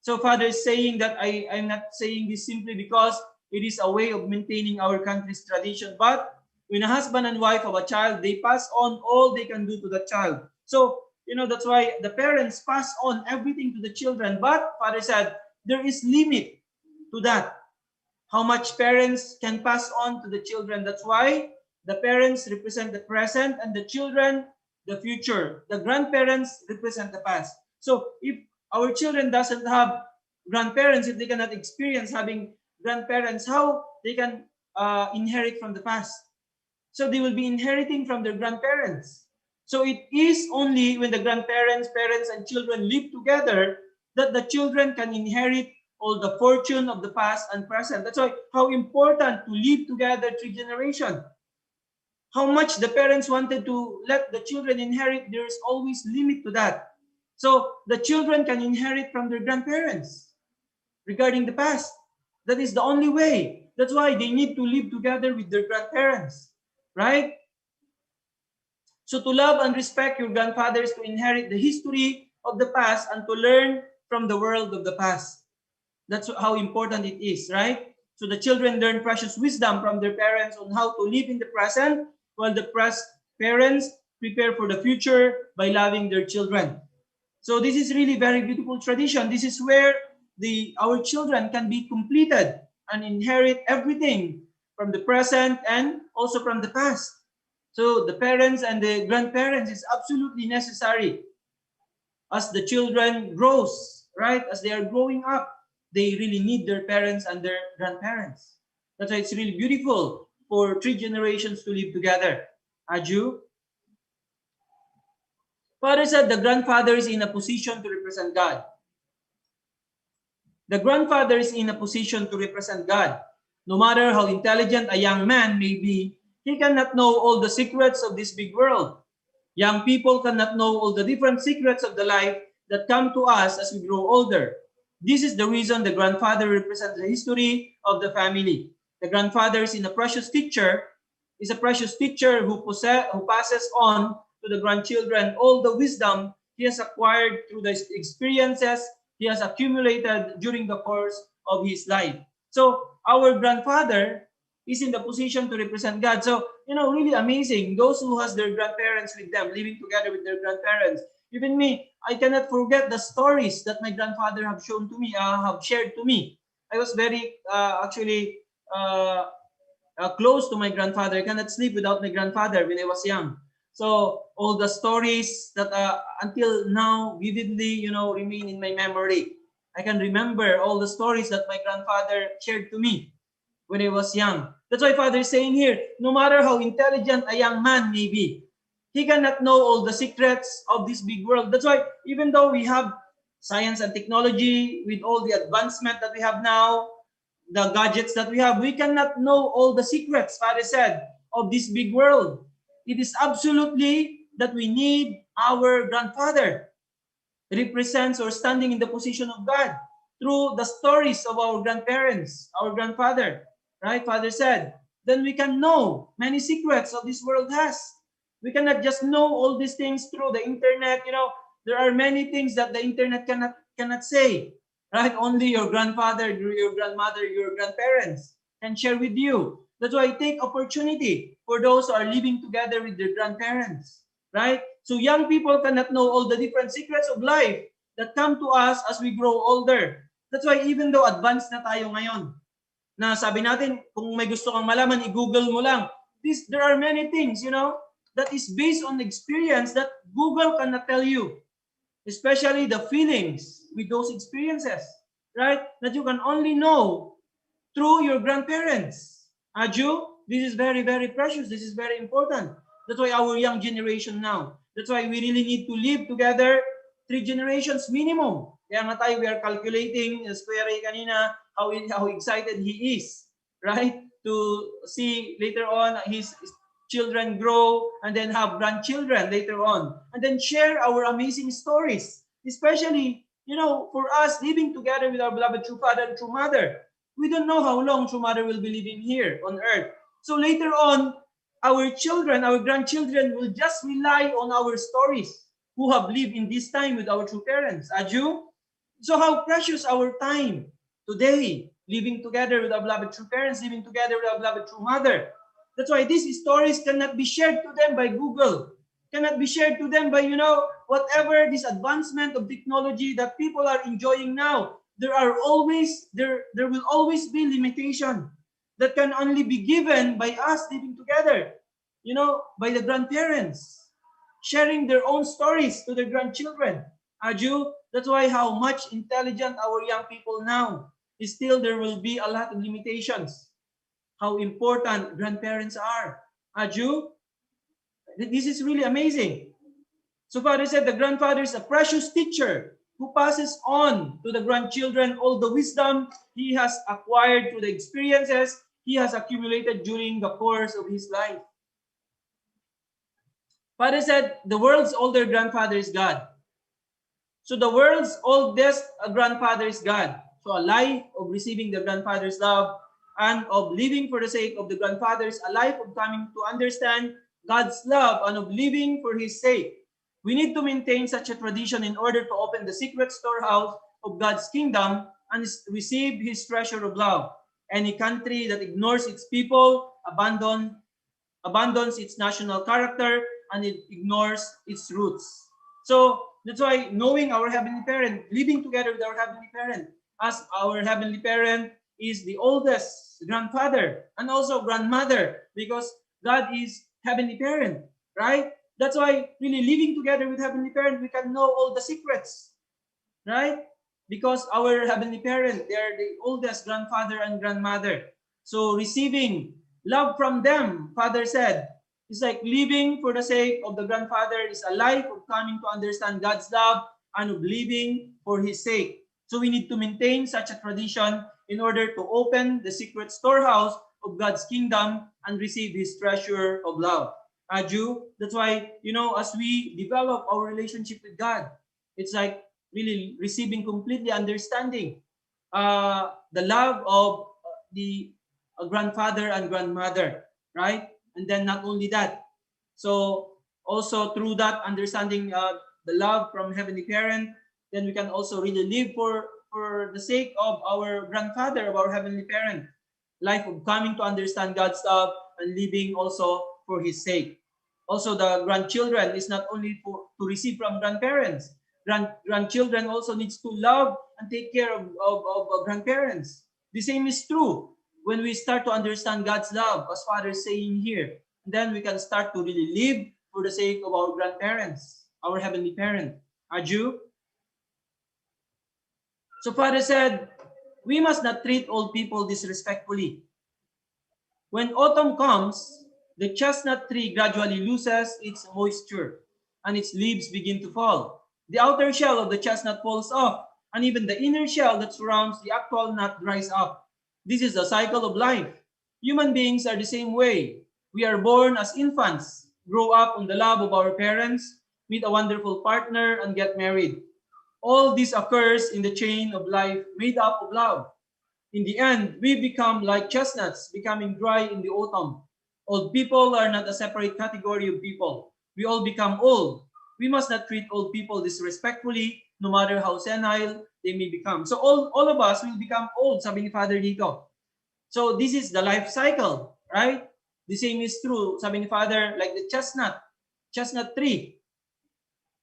S1: So Father is saying that I'm not saying this simply because it is a way of maintaining our country's tradition, but when a husband and wife have a child, they pass on all they can do to the child. So, that's why the parents pass on everything to the children, but Father said there is limit to that. How much parents can pass on to the children. That's why the parents represent the present and the children the future. The grandparents represent the past. So if our children doesn't have grandparents, if they cannot experience having grandparents, how they can inherit from the past? So they will be inheriting from their grandparents. So it is only when the grandparents, parents, and children live together that the children can inherit all the fortune of the past and present. That's why how important to live together 3 generations. How much the parents wanted to let the children inherit, there is always limit to that. So the children can inherit from their grandparents regarding the past. That is the only way. That's why they need to live together with their grandparents, right? So to love and respect your grandfathers, to inherit the history of the past and to learn from the world of the past. That's how important it is, right? So the children learn precious wisdom from their parents on how to live in the present, while the parents prepare for the future by loving their children. So this is really very beautiful tradition. This is where our children can be completed and inherit everything from the present and also from the past. So the parents and the grandparents is absolutely necessary as the children grows, right? As they are growing up, they really need their parents and their grandparents. That's why it's really beautiful for 3 generations to live together. Aju? Father said the grandfather is in a position to represent God. The grandfather is in a position to represent God. No matter how intelligent a young man may be, he cannot know all the secrets of this big world. Young people cannot know all the different secrets of the life that come to us as we grow older. This is the reason the grandfather represents the history of the family. The grandfather is a precious teacher, who passes on to the grandchildren all the wisdom he has acquired through the experiences he has accumulated during the course of his life. So our grandfather is in the position to represent God. So, really amazing. Those who has their grandparents with them, living together with their grandparents. Even me, I cannot forget the stories that my grandfather have shown to me, have shared to me. I was very, close to my grandfather. I cannot sleep without my grandfather when I was young. So all the stories that until now vividly, remain in my memory. I can remember all the stories that my grandfather shared to me when I was young. That's why Father is saying here, no matter how intelligent a young man may be, he cannot know all the secrets of this big world. That's why even though we have science and technology, with all the advancement that we have now, the gadgets that we have, we cannot know all the secrets, Father said, of this big world. It is absolutely that we need our grandfather, represents or standing in the position of God through the stories of our grandparents, our grandfather, right? Father said, then we can know many secrets of this world has. We cannot just know all these things through the internet. There are many things that the internet cannot say, right? Only your grandfather, your grandmother, your grandparents can share with you. That's why take opportunity for those who are living together with their grandparents, right? So young people cannot know all the different secrets of life that come to us as we grow older. That's why even though advanced na tayo ngayon, na sabi natin, kung may gusto kang malaman, i-Google mo lang. There are many things, that is based on experience that Google cannot tell you. Especially the feelings with those experiences, right? That you can only know through your grandparents. Aju, this is very, very precious. This is very important. That's why our young generation now, that's why we really need to live together 3 generations minimum. Kaya nga tayo, we are calculating, Square kanina, how excited he is, right? To see later on his children grow and then have grandchildren later on. And then share our amazing stories. Especially, for us living together with our beloved true father and true mother. We don't know how long true mother will be living here on earth. So later on, our children, our grandchildren will just rely on our stories who have lived in this time with our true parents. Aju? So how precious our time today, living together with our beloved true parents, living together with our beloved true mother. That's why these stories cannot be shared to them by Google, cannot be shared to them by, whatever this advancement of technology that people are enjoying now. There will always be limitation that can only be given by us living together, by the grandparents, sharing their own stories to their grandchildren. Aju, that's why how much intelligent our young people now is, still there will be a lot of limitations. How important grandparents are. Aju, this is really amazing. So Father said the grandfather is a precious teacher who passes on to the grandchildren all the wisdom he has acquired through the experiences he has accumulated during the course of his life. Father said the world's older grandfather is God. So the world's oldest grandfather is God. So a life of receiving the grandfather's love and of living for the sake of the grandfathers, a life of coming to understand God's love and of living for his sake. We need to maintain such a tradition in order to open the secret storehouse of God's kingdom and receive his treasure of love. Any country that ignores its people abandons its national character and it ignores its roots. So that's why knowing our Heavenly Parent, living together with our Heavenly Parent, as our Heavenly Parent is the oldest grandfather and also grandmother, because God is Heavenly Parent, right? That's why really living together with Heavenly Parent, we can know all the secrets, right? Because our Heavenly Parent, they are the oldest grandfather and grandmother. So receiving love from them, Father said, It's like living for the sake of the grandfather is a life of coming to understand God's love and of living for His sake. So we need to maintain such a tradition in order to open the secret storehouse of God's kingdom and receive His treasure of love. Aju, that's why, as we develop our relationship with God, it's like really receiving completely understanding the love of the grandfather and grandmother, right? And then not only that, so also through that understanding the love from Heavenly Parent, then we can also really live for the sake of our grandfather, of our Heavenly Parent, life of coming to understand God's love and living also for His sake. Also, the grandchildren is not only to receive from grandparents. Grandchildren also needs to love and take care of grandparents. The same is true when we start to understand God's love, as Father is saying here. Then we can start to really live for the sake of our grandparents, our Heavenly Parent. Aju? So Father said, we must not treat old people disrespectfully. When autumn comes, the chestnut tree gradually loses its moisture and its leaves begin to fall. The outer shell of the chestnut falls off, and even the inner shell that surrounds the actual nut dries up. This is the cycle of life. Human beings are the same way. We are born as infants, grow up on the love of our parents, meet a wonderful partner, and get married. All this occurs in the chain of life made up of love. In the end, we become like chestnuts, becoming dry in the autumn. Old people are not a separate category of people. We all become old. We must not treat old people disrespectfully, no matter how senile they may become. So all of us will become old, sabi ni Father dito. So this is the life cycle, right? The same is true, sabi ni Father, like the chestnut tree.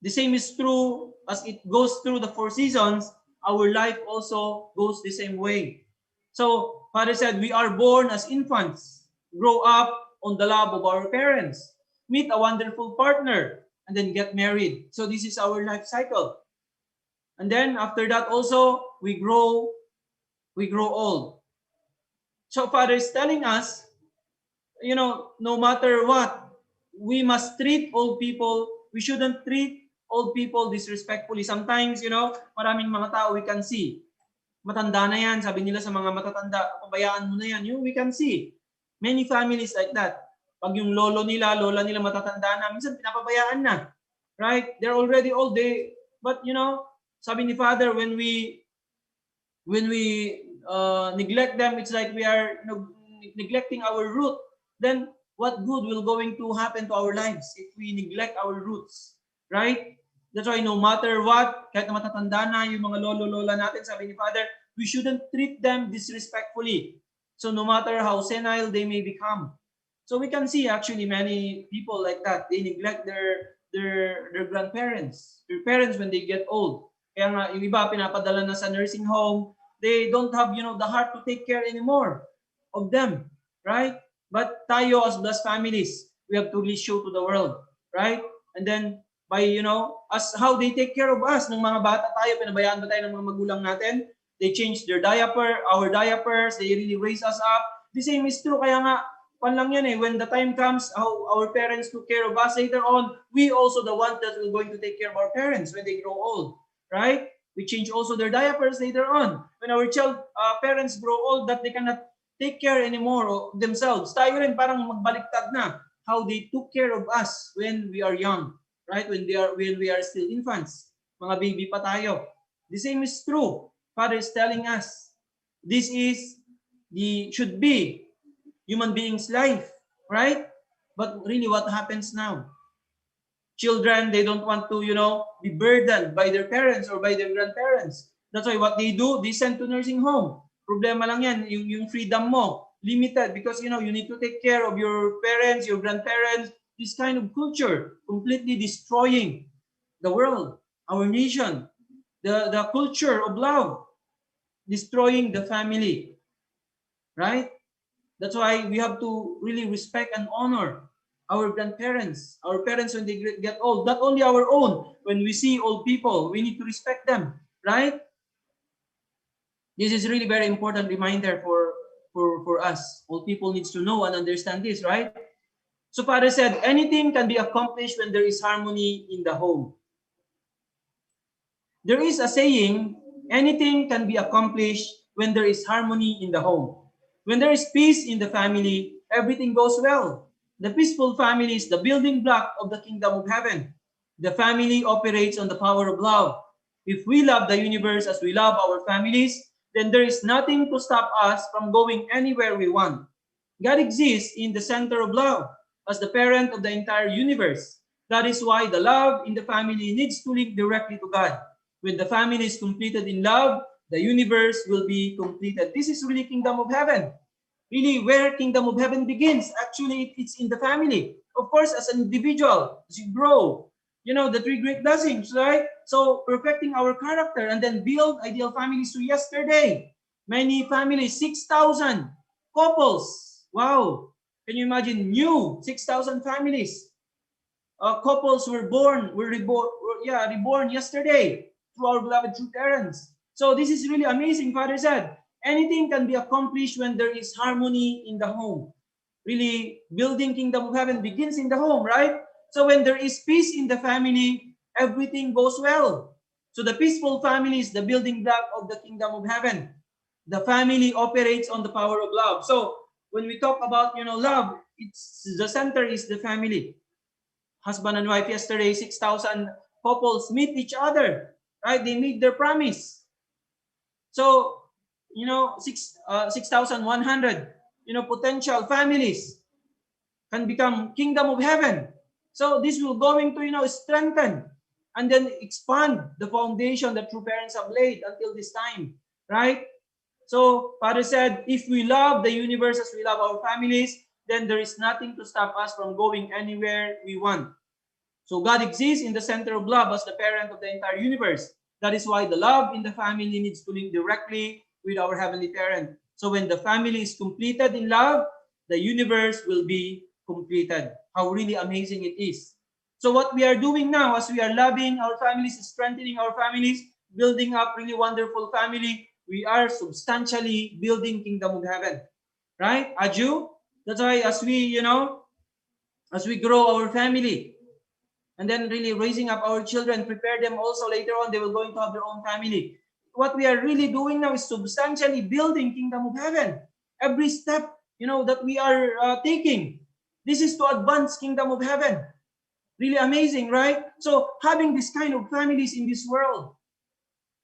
S1: The same is true as it goes through the 4 seasons, our life also goes the same way. So, Father said, we are born as infants, grow up on the love of our parents, meet a wonderful partner, and then get married. So this is our life cycle. And then after that also, we grow old. So Father is telling us, no matter what, we must treat old people. We shouldn't treat old people disrespectfully. Sometimes, maraming mga tao we can see. Matanda na yan, sabi nila sa mga matatanda, pabayaan mo na yan. We can see many families like that. Pag yung lola nila matatanda na, minsan pinapabayaan na. Right? They're already old. But sabi ni Father, when we neglect them, it's like we are neglecting our root. Then what good will going to happen to our lives if we neglect our roots? Right? That's why no matter what, kahit na matatanda na yung mga lolo-lola natin, sabi ni Father, we shouldn't treat them disrespectfully. So no matter how senile they may become. So we can see actually many people like that. They neglect their grandparents, their parents when they get old. Kaya nga, yung iba pinapadala na sa nursing home, they don't have, the heart to take care anymore of them, right? But tayo as blessed families, we have to really show to the world, right? And then by, as how they take care of us, ng mga bata tayo, pinabayaan ba tayo ng mga magulang natin? They change their diaper, our diapers, they really raise us up. The same is true, kaya nga, lang yan when the time comes, how our parents took care of us later on, we also the ones that will going to take care of our parents when they grow old, right? We change also their diapers later on. When our parents grow old, that they cannot take care anymore of themselves. Tayo rin parang magbaliktad na how they took care of us when we are young, right? When we are still infants, mga baby pa tayo. The same is true. Father is telling us, this is should be human being's life, right? But really, what happens now? Children, they don't want to, be burdened by their parents or by their grandparents. That's why what they do, they send to nursing home. Problema lang yan, yung freedom mo, limited because, you need to take care of your parents, your grandparents. This kind of culture completely destroying the world, our nation, the culture of love, destroying the family, right? That's why we have to really respect and honor our grandparents, our parents when they get old. Not only our own, when we see old people, we need to respect them, right? This is really very important reminder for us. Old people needs to know and understand this, right? So Father said, anything can be accomplished when there is harmony in the home. There is a saying, anything can be accomplished when there is harmony in the home. When there is peace in the family, everything goes well. The peaceful family is the building block of the kingdom of heaven. The family operates on the power of love. If we love the universe as we love our families, then there is nothing to stop us from going anywhere we want. God exists in the center of love as the parent of the entire universe. That is why the love in the family needs to link directly to God. When the family is completed in love, the universe will be completed. This is really kingdom of heaven. Really where kingdom of heaven begins. Actually, it's in the family. Of course, as an individual, as you grow, you know, the three great blessings, right? So perfecting our character and then build ideal families. So yesterday, many families, 6,000 couples. Wow. Can you imagine new 6,000 families? Couples were reborn yesterday through our beloved true parents. So this is really amazing. Father said, anything can be accomplished when there is harmony in the home. Really, building kingdom of heaven begins in the home, right? So when there is peace in the family, everything goes well. So the peaceful family is the building block of the kingdom of heaven. The family operates on the power of love. So when we talk about, you know, love, it's the center is the family. Husband and wife yesterday, 6,000 couples meet each other, right? They meet their promise. So, you know, 6,100, you know, potential families can become kingdom of heaven. So this will going to, you know, strengthen and then expand the foundation that true parents have laid until this time, right? So Father said, if we love the universe as we love our families, then there is nothing to stop us from going anywhere we want. So God exists in the center of love as the parent of the entire universe. That is why the love in the family needs to link directly with our heavenly parent. So when the family is completed in love, the universe will be completed. How really amazing it is. So what we are doing now as we are loving our families, strengthening our families, building up really wonderful family, we are substantially building kingdom of heaven. Right? Aju? That's why as we, you know, as we grow our family, and then really raising up our children, prepare them also later on, they will going to have their own family. What we are really doing now is substantially building kingdom of heaven. Every step, you know, that we are taking, this is to advance kingdom of heaven. Really amazing, right? So having this kind of families in this world,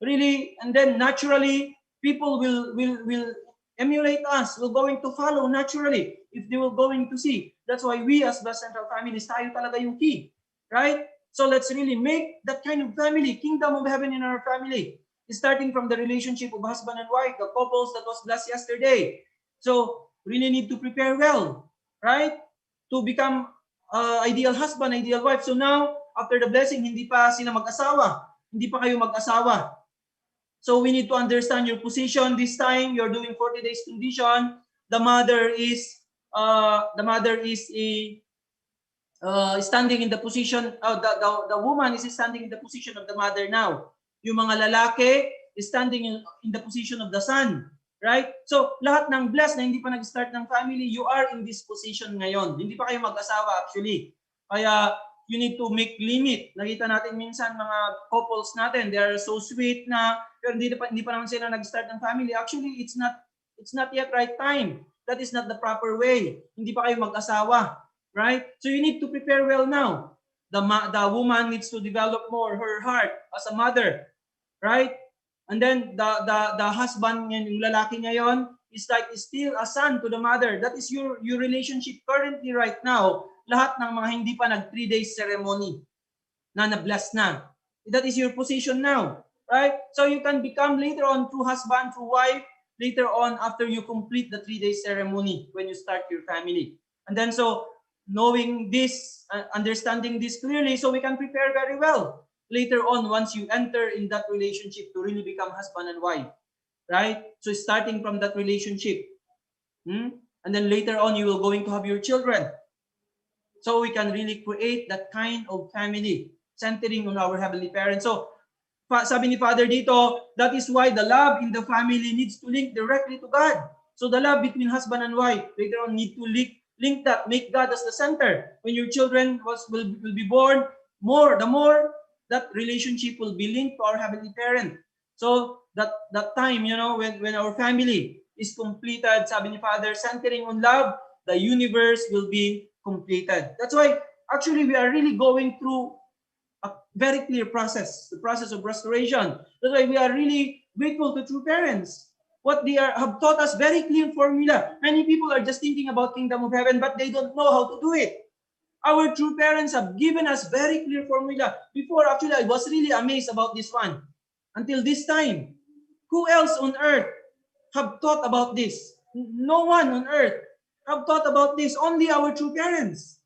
S1: really, and then naturally, people will emulate us, will going to follow naturally if they will going to see. That's why we as the central families, tayo talaga yung key. Right? So let's really make that kind of family, kingdom of heaven in our family. Starting from the relationship of husband and wife, the couples that was blessed yesterday. So really need to prepare well, right? To become ideal husband, ideal wife. So now, after the blessing, hindi pa sila mag-asawa. Hindi pa kayo mag-asawa. So we need to understand your position. This time, you're doing 40 days condition. The mother is standing in the position, the woman is standing in the position of the mother now. Yung mga lalaki is standing in the position of the son. Right? So, lahat ng blessed na hindi pa nag-start ng family, you are in this position ngayon. Hindi pa kayo mag-asawa actually. Kaya, you need to make limit. Nakita natin minsan mga couples natin, they are so sweet na, pero hindi pa naman sila nag-start ng family. Actually, it's not yet right time. That is not the proper way. Hindi pa kayo mag-asawa. Right? So you need to prepare well now. The woman needs to develop more her heart as a mother. Right? And then the husband, yung lalaki ngayon, is like still a son to the mother. That is your relationship currently right now. Lahat ng mga hindi pa nag 3 days ceremony na na-bless na. That is your position now. Right? So you can become later on true husband, true wife, later on after you complete the 3 days ceremony when you start your family. And then so, knowing this, understanding this clearly, so we can prepare very well later on once you enter in that relationship to really become husband and wife, right? So starting from that relationship, and then later on you will going to have your children. So we can really create that kind of family centering on our heavenly parents. So sabi ni Father dito, that is why the love in the family needs to link directly to God. So the love between husband and wife later on need to link Link that, make God as the center. When your children will be born, the more that relationship will be linked to our Heavenly Parent. So that time, when our family is completed, sabi ni Father, centering on love, the universe will be completed. That's why actually we are really going through a very clear process, the process of restoration. That's why we are really grateful to true parents. What they have taught us, very clear formula. Many people are just thinking about kingdom of heaven, but they don't know how to do it. Our true parents have given us very clear formula. Before, actually, I was really amazed about this one. Until this time, who else on earth have thought about this? No one on earth have thought about this. Only our true parents.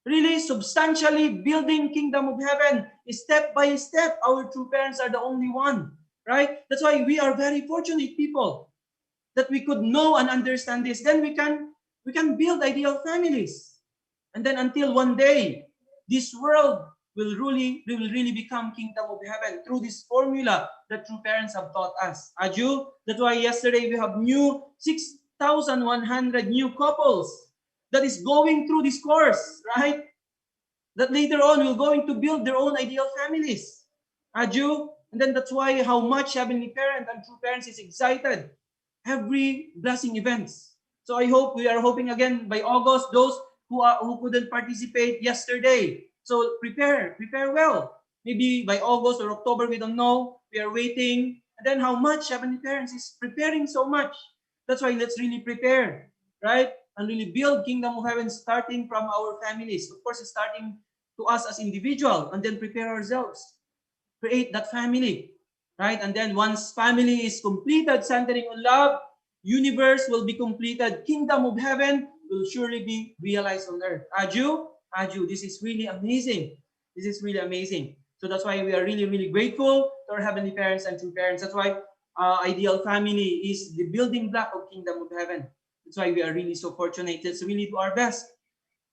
S1: Really substantially building kingdom of heaven step by step. Our true parents are the only one, right? That's why we are very fortunate people that we could know and understand this. Then we can build ideal families. And then until one day, this world will really become kingdom of heaven through this formula that true parents have taught us. Aju, that's why yesterday we have new 6,100 new couples that is going through this course, right? That later on will going to build their own ideal families. Aju, and then that's why how much Heavenly Parent and true parents is excited every blessing events. So I hope we are hoping again by August, those who couldn't participate yesterday. So prepare well. Maybe by August or October, we don't know. We are waiting. And then how much Heavenly Parents is preparing so much. That's why let's really prepare, right? And really build kingdom of heaven starting from our families. Of course, starting to us as individual, and then prepare ourselves. Create that family, right? And then once family is completed, centering on love, universe will be completed. Kingdom of heaven will surely be realized on earth. Aju, this is really amazing. This is really amazing. So that's why we are really grateful to our Heavenly Parents and true parents. That's why ideal family is the building block of kingdom of heaven. That's why we are really so fortunate. Let's really do our best.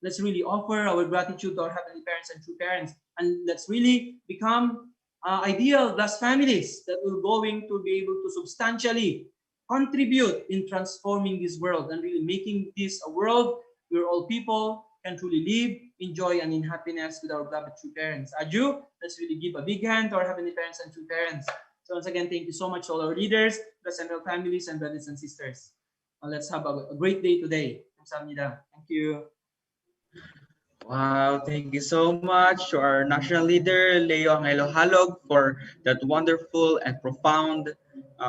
S1: Let's really offer our gratitude to our Heavenly Parents and true parents. And let's really become ideal blessed families that will going to be able to substantially contribute in transforming this world and really making this a world where all people can truly live, enjoy, and in happiness with our beloved true parents. Aju, let's really give a big hand to our Heavenly Parents and true parents. So once again, thank you so much to all our leaders, blessed and families, and brothers and sisters. Let's have a great day today. Kamsahamnida. Thank you.
S2: Wow, thank you so much to our national leader, Leo Angelo Halog, for that wonderful and profound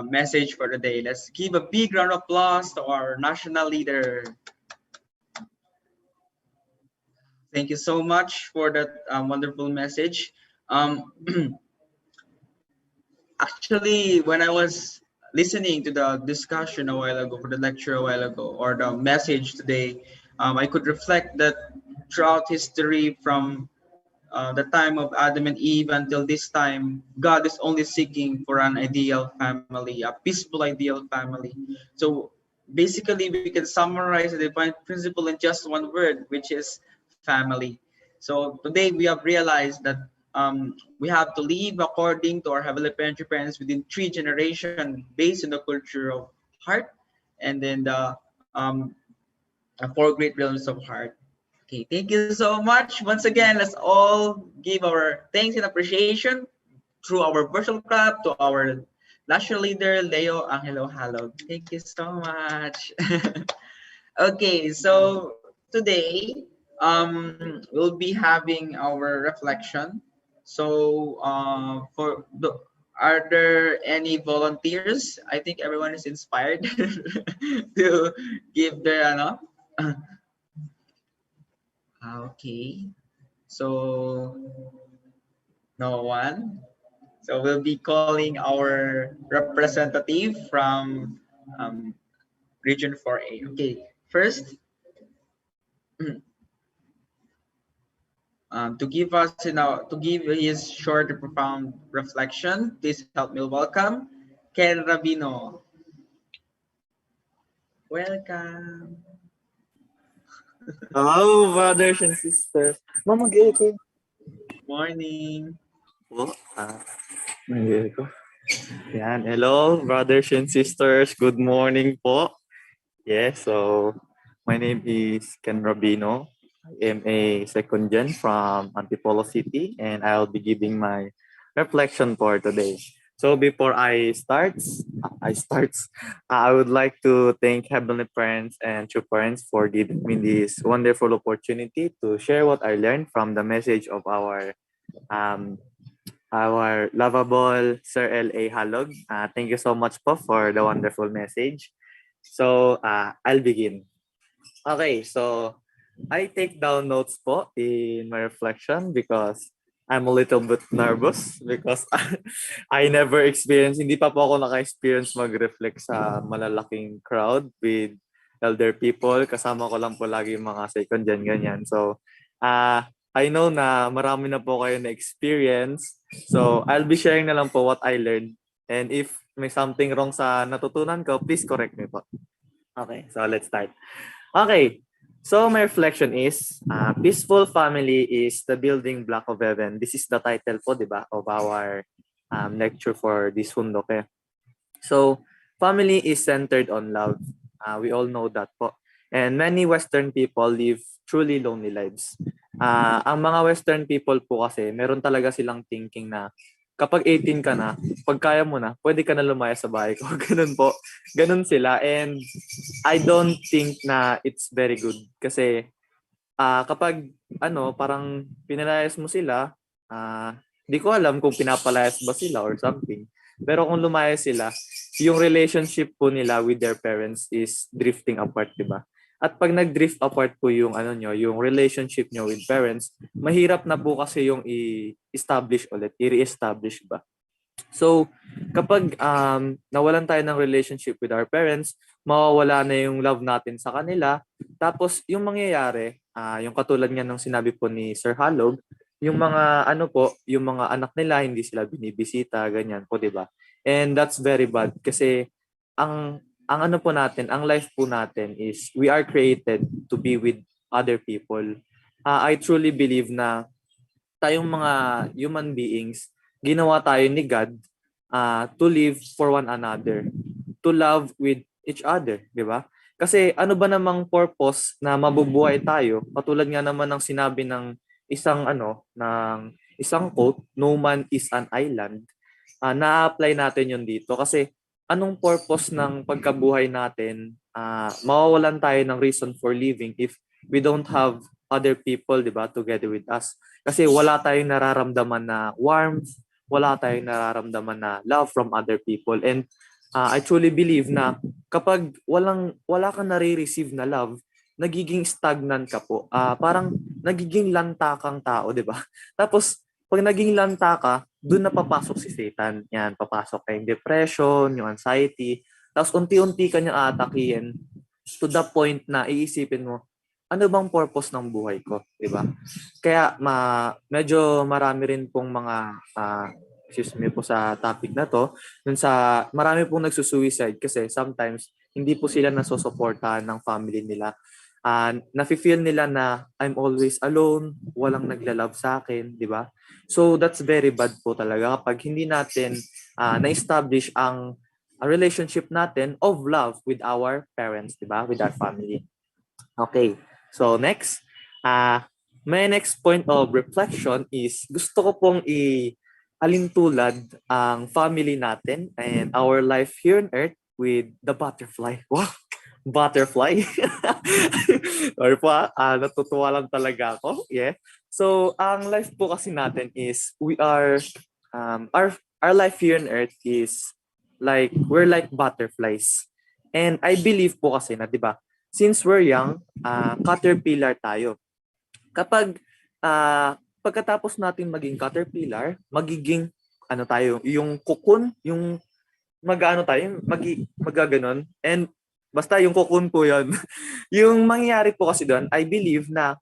S2: message for the day. Let's give a big round of applause to our national leader. Thank you so much for that wonderful message. Actually, when I was listening to the discussion a while ago, for the lecture a while ago, or the message today, I could reflect that throughout history from the time of Adam and Eve until this time, God is only seeking for an ideal family, a peaceful ideal family. So basically, we can summarize the divine principle in just one word, which is family. So today we have realized that we have to live according to our heavenly parents within 3 generations based on the culture of heart and then the 4 great realms of heart. Okay, thank you so much. Once again, let's all give our thanks and appreciation through our virtual clap to our national leader, Leo Angelo Halog. Thank you so much. Okay, so today we'll be having our reflection. So are there any volunteers? I think everyone is inspired to give their okay. So no one. So we'll be calling our representative from Region 4A. Okay, first, to give us, to give his short and profound reflection, please help me welcome Ken Rabino. Welcome.
S8: Hello, brothers and sisters. Mama, gay ko.
S2: Morning.
S8: Po. Gay ko. Yan. Hello, brothers and sisters. Good morning po. Yes, so My name is Ken Rabino. I am a second gen from Antipolo City, and I'll be giving my reflection for today. So before I would like to thank Heavenly Parents and True Parents for giving me this wonderful opportunity to share what I learned from the message of um, our lovable Sir L.A. Halog. Thank you so much po for the wonderful message. So I'll begin. Okay, so I take down notes po in my reflection because I'm a little bit nervous because I never experienced, hindi pa po ako naka-experience mag-reflect sa malalaking crowd with elder people. Kasama ko lang po lagi yung mga second gen, ganyan. So, I know na marami na po kayo na experience. So, I'll be sharing na lang po what I learned. And if may something wrong sa natutunan ko, please correct me po. Okay, so let's start. Okay, so my reflection is, peaceful family is the building block of heaven. This is the title po, di ba, of our lecture for this Hundoke. So, family is centered on love. We all know that po. And many Western people live truly lonely lives. Ang mga Western people po kasi, meron talaga silang thinking na kapag 18 ka na, pag kaya mo na, pwede ka na lumaya sa bahay ko. Ganun po. Ganun sila. And I don't think na it's very good. Kasi kapag parang pinalayas mo sila, di ko alam kung pinapalayas ba sila or something. Pero kung lumayas sila, yung relationship po nila with their parents is drifting apart, di ba? At pag nag-drift apart po yung yung relationship nyo with parents, mahirap na po kasi yung i-establish ulit, i-re-establish ba? So, kapag nawalan tayo ng relationship with our parents, mawawala na yung love natin sa kanila. Tapos, yung mangyayari, yung katulad nga ng sinabi po ni Sir Halog, yung mga yung mga anak nila, hindi sila binibisita, ganyan po, di ba? And that's very bad kasi ang ang life po natin is we are created to be with other people. I truly believe na tayong mga human beings, ginawa tayo ni God to live for one another, to love with each other, di ba? Kasi ano ba namang purpose na mabubuhay tayo? Katulad nga naman ng sinabi ng isang quote, no man is an island. Na-apply natin yun dito kasi anong purpose ng pagkabuhay natin? Mawawalan tayo ng reason for living if we don't have other people, di ba, together with us. Kasi wala tayong nararamdaman na warmth, wala tayong nararamdaman na love from other people. And I truly believe na kapag wala kang nare-receive na love, nagiging stagnant ka po. Parang nagiging lanta kang tao, di ba? Tapos, pag naging lanta ka, doon na papasok si Satan. Yan, papasok yung depression, yung anxiety. Tapos unti-unti ka niyang aatakihin to the point na iisipin mo, ano bang purpose ng buhay ko? Diba? Kaya medyo marami rin pong mga, excuse me po sa topic na to, marami pong nagsusuicide kasi sometimes hindi po sila nasusuportahan ng family nila. Nafe-feel nila na I'm always alone, walang nagla-love sa akin, di ba? So that's very bad po talaga kapag hindi natin na-establish ang relationship natin of love with our parents, di ba? With our family. Okay, so next. My next point of reflection is gusto ko pong alintulad ang family natin and our life here on earth with the butterfly. Wow! Butterfly. Or po, natutuwa lang talaga ako. Yeah. So, ang life po kasi natin is our life here on earth is like, we're like butterflies. And I believe po kasi na, di ba, since we're young, caterpillar tayo. Kapag pagkatapos natin maging caterpillar, magiging yung cocoon, yung magaganon. And basta yung cocoon po yun. Yung mangyayari po kasi doon, I believe na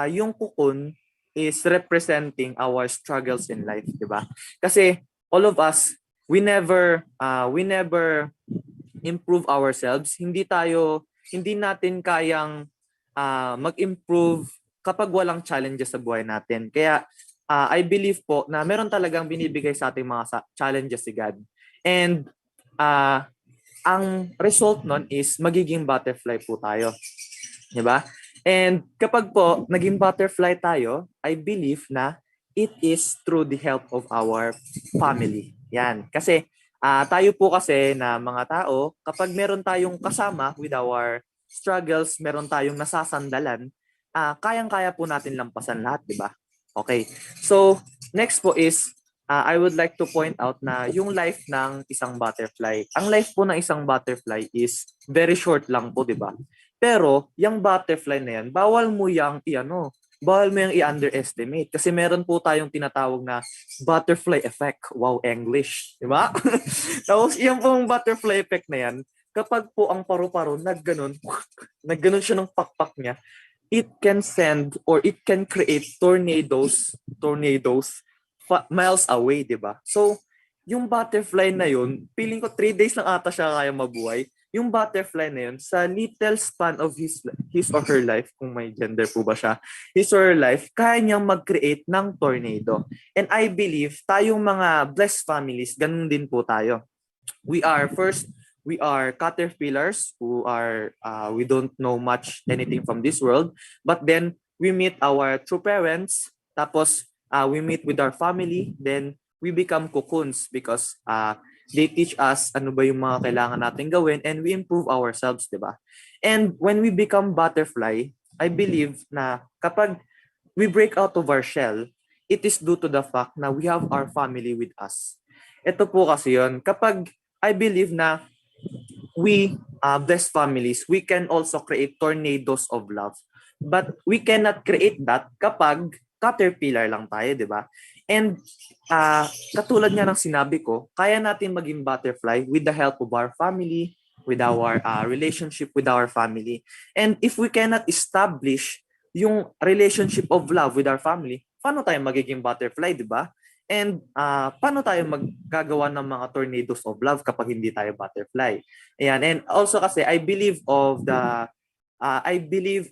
S8: yung cocoon is representing our struggles in life, di ba? Kasi all of us, we never improve ourselves. Hindi natin kayang mag-improve kapag walang challenges sa buhay natin. Kaya I believe po na meron talagang binibigay sa ating mga challenges si God. And ang result nun is magiging butterfly po tayo. Di ba? And kapag po naging butterfly tayo, I believe na it is through the help of our family. Yan. Kasi tayo po kasi na mga tao, kapag meron tayong kasama with our struggles, meron tayong nasasandalan, kayang-kaya po natin lampasan lahat, di ba? Okay. So, next po is, I would like to point out na yung life ng isang butterfly. Ang life po ng isang butterfly is very short lang po, di ba? Pero, yung butterfly na yan, bawal mo yung i-underestimate. Kasi meron po tayong tinatawag na butterfly effect. Wow, English. Di ba? Tapos, yung pong butterfly effect na yan, kapag po ang paru-paro nagganon siya ng pakpak niya, it can send or it can create tornadoes miles away, di ba? So, yung butterfly na yun, feeling ko 3 days lang ata siya kaya mabuhay. Yung butterfly na yun, sa little span of his or her life, kung may gender po ba siya, his or her life, kaya niyang mag-create ng tornado. And I believe, tayong mga blessed families, ganun din po tayo. We are caterpillars who are we don't know much anything from this world, but then we meet our true parents, tapos we meet with our family, then we become cocoons because they teach us ano ba yung mga kailangan natin gawin, and we improve ourselves, di ba? And when we become butterfly, I believe na kapag we break out of our shell, it is due to the fact na we have our family with us. Ito po kasi yun, kapag I believe na we blessed families, we can also create tornadoes of love. But we cannot create that kapag caterpillar lang tayo, di ba? And katulad nga ng sinabi ko, kaya natin maging butterfly with the help of our family, with our relationship with our family. And if we cannot establish yung relationship of love with our family, paano tayo magiging butterfly, di ba? And paano tayo magkagawa ng mga tornadoes of love kapag hindi tayo butterfly? Ayan. And also kasi I believe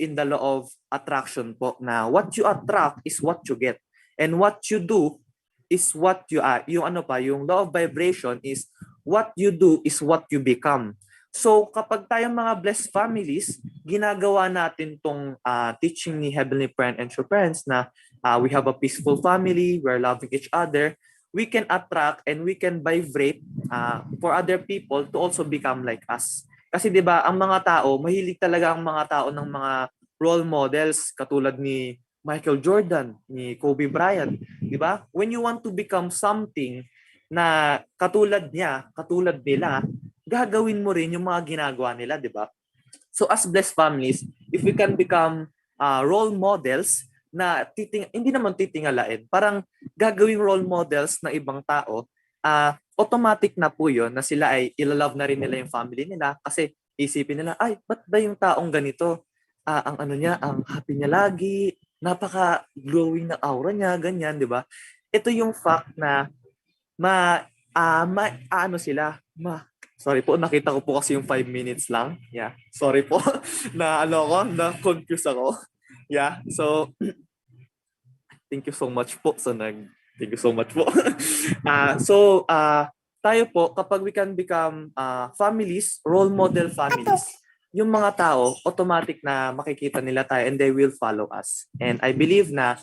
S8: in the law of attraction po, na what you attract is what you get. And what you do is what you are. Yung law of vibration is what you do is what you become. So kapag tayong mga blessed families, ginagawa natin tong teaching ni Heavenly Parent and True Parents na we have a peaceful family, we're loving each other, we can attract and we can vibrate for other people to also become like us. Kasi 'di ba, ang mga tao, mahilig talaga ang mga tao ng mga role models katulad ni Michael Jordan, ni Kobe Bryant, 'di ba? When you want to become something na katulad nila, gagawin mo rin yung mga ginagawa nila, 'di ba? So as blessed families, if we can become role models na hindi naman titingalain, parang gagawing role models ng ibang tao, automatic na po yun na sila ay ilalove na rin nila yung family nila kasi isipin nila, ay, ba't ba yung taong ganito? Ang ano niya, ang happy niya lagi, napaka-glowing na aura niya, ganyan, di ba? Ito yung fact na sorry po, nakita ko po kasi yung 5 minutes lang. Yeah, sorry po. Na-confuse ako. Yeah, so thank you so much po thank you so much po. Tayo po, kapag we can become families, role model families, yung mga tao, automatic na makikita nila tayo and they will follow us. And I believe na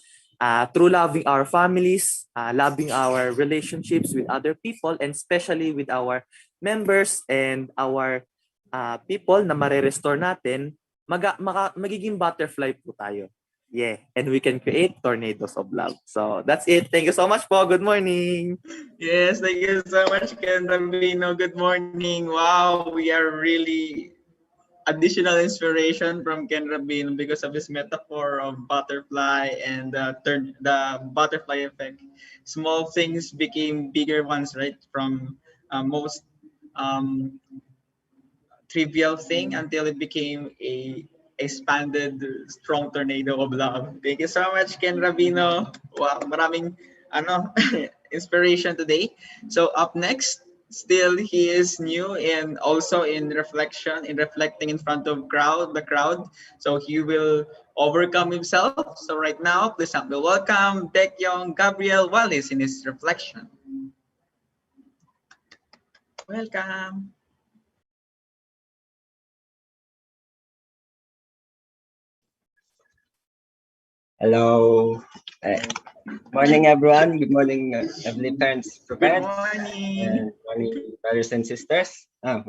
S8: through loving our families, loving our relationships with other people, and especially with our members and our people na mare-restore natin, magiging butterfly po tayo. Yeah, and we can create tornadoes of love. So that's it. Thank you so much po. Good morning.
S2: Yes, thank you so much, Ken Rambino. Good morning. Wow, we are really additional inspiration from Ken Rambino because of his metaphor of butterfly and the butterfly effect. Small things became bigger ones, right? From most trivial thing until it became a expanded strong tornado of love. Thank you so much, Ken Rabino. Wow, maraming inspiration today. So up next, still he is new and also in reflecting in front of the crowd. So he will overcome himself. So right now, please help me welcome Baekyoung Gabriel Wallace in his reflection. Welcome.
S9: Hello. Morning, everyone. Good morning, lovely parents,
S2: Good
S9: parents,
S2: morning.
S9: and morning, brothers and sisters. No,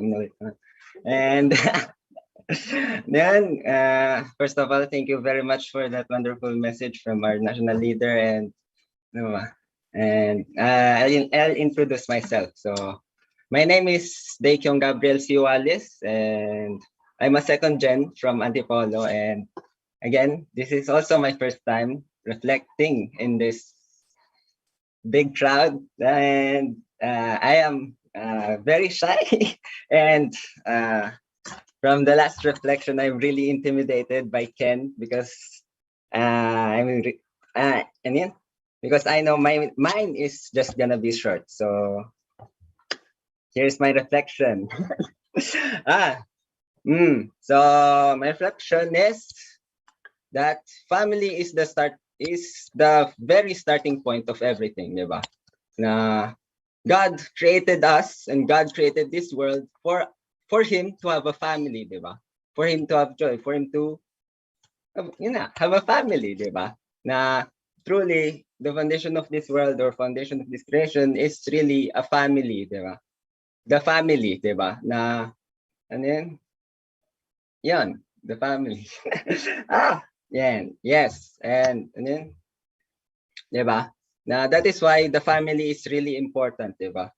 S9: and then, first of all, thank you very much for that wonderful message from our national leader. I'll introduce myself. So, my name is Daekyong Gabriel Siwalis, and I'm a second gen from Antipolo. And again, this is also my first time reflecting in this big crowd, and I am very shy. And from the last reflection, I'm really intimidated by Ken because because I know mine is just gonna be short. So here's my reflection. So my reflection is that family is the very starting point of everything, diba? Na God created us and God created this world for him to have a family, diba? For him to have joy, for him to have a family, diba? Na truly the foundation of this world or foundation of this creation is really a family, diba? The family, diba? Na ano yan, the family. Yes, and then, diba? Na that is why the family is really important, diba?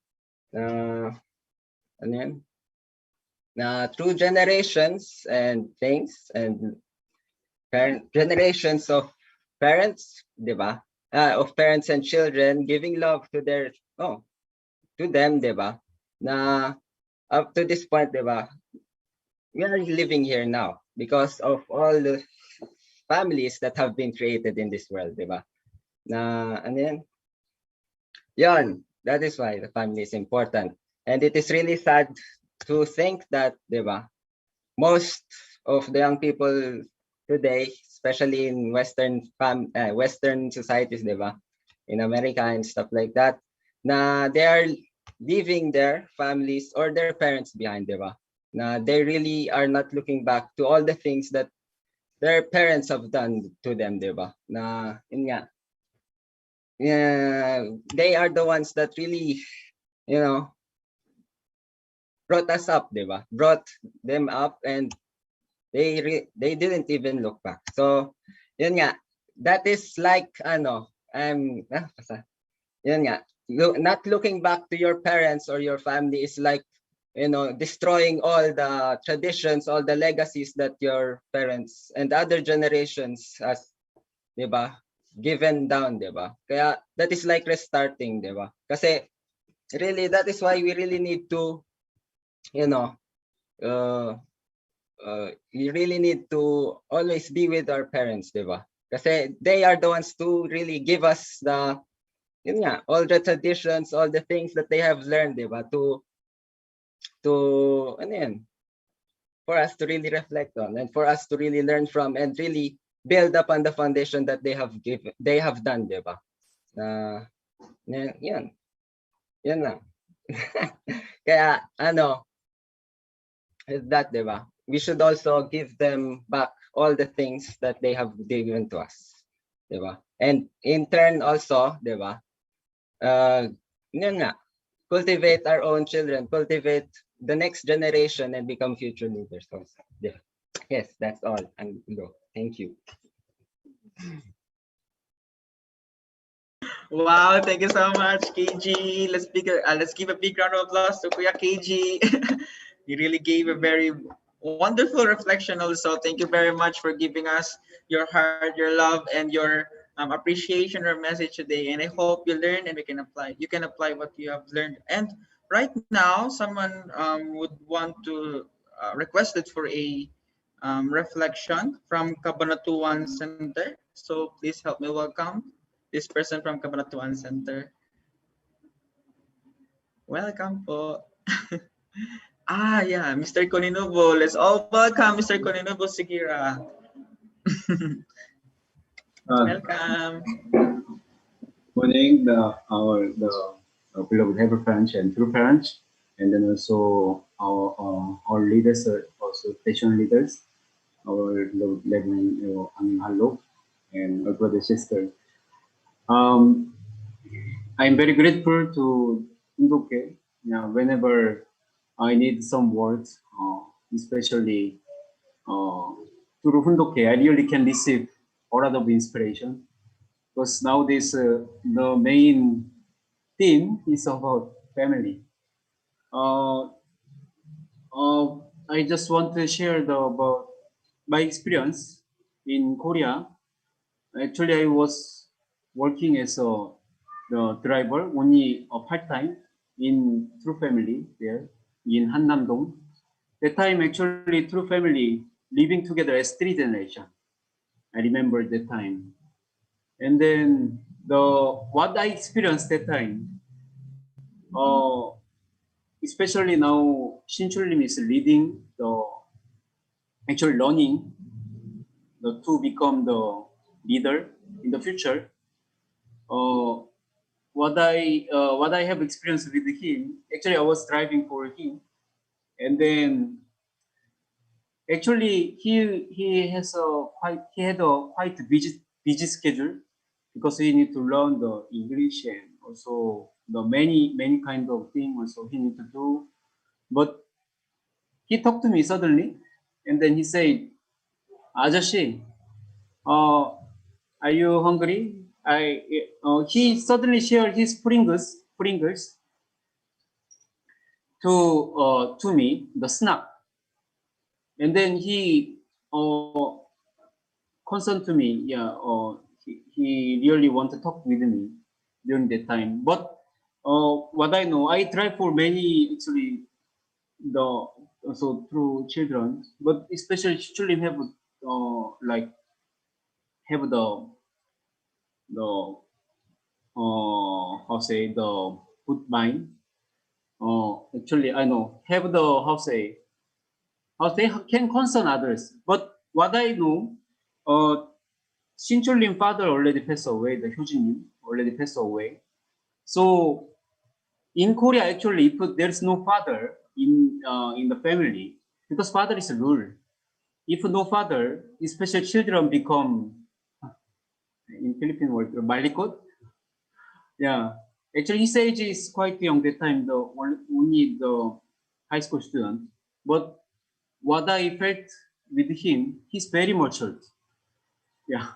S9: Na through generations and things and generations of parents, diba? Of parents and children giving love to them, diba? Na up to this point, diba? We are living here now because of all the families that have been created in this world, diba? Na yan, that is why the family is important. And it is really sad to think that, diba, most of the young people today, especially in Western societies, diba, in America and stuff like that, na they are leaving their families or their parents behind, diba? Na they really are not looking back to all the things that their parents have done to them, diba? Na yun nga, they are the ones that really, brought us up, diba? Brought them up, and they didn't even look back. So, yun nga, that is like yun nga, not looking back to your parents or your family is like, destroying all the traditions, all the legacies that your parents and other generations has, diba, given down, diba? Kaya that is like restarting, diba? Kasi really, that is why we really need to, we really need to always be with our parents, diba? Kasi they are the ones to really give us the, all the traditions, all the things that they have learned, diba? For us to really reflect on and for us to really learn from and really build up on the foundation that they have done, diba? Yan lang. Kaya that, diba? We should also give them back all the things that they have given to us, diba? And in turn also, diba? Cultivate our own children, cultivate the next generation, and become future leaders also. Yeah. Yes, that's all. And go. Thank you.
S2: Wow, thank you so much, KG. Let's give a big round of applause to Kuya KG. You really gave a very wonderful reflection also. Thank you very much for giving us your heart, your love, and your appreciation or message today. And I hope you learn and you can apply what you have learned. And right now, someone would want to request it for a reflection from Cabanatuan Center. So please help me welcome this person from Cabanatuan Center. Welcome po. Yeah, Mr. Coninubo. Let's all welcome Mr. Coninubo Sigira. Welcome.
S10: Morning, the beloved Hebrew parents and true parents, and then also our leaders, also station leaders, our hello, and our brother sister. I'm very grateful to Undoke. Yeah, whenever I need some words, especially through Hundoke, I really can receive a lot of inspiration. Because nowadays the main theme is about family. Uh, I just want to share about my experience in Korea. Actually, I was working as the driver only part time in True Family there in Hannam-dong. That time, actually, True Family living together as three generation. I remember that time, and then the what I experienced that time. Uh, Especially now, Shinchulim is leading the actually learning the to become the leader in the future. Uh, what I have experienced with him, actually I was driving for him, and then actually he had a quite busy schedule because he need to learn the English and also the many kind of things also he need to do. But he talked to me suddenly, and then he said, "아저씨, uh, are you hungry?" He suddenly shared his Pringles to me, the snack, and then he concerned to me. Yeah, he really want to talk with me during that time. But what I know, I tried for many actually the also through children, but especially children have like have the how say the good mind. Actually, I know have the how they can concern others. But what I know, Shinchulrim father already passed away. The Hyujin already passed away. So in Korea, actually, if there's no father in the family, because father is a rule. If no father, especially children become in Philippine word malikot. Yeah, actually his age is quite young that time. The only the high school student, but what I felt with him, he's very matured. Yeah,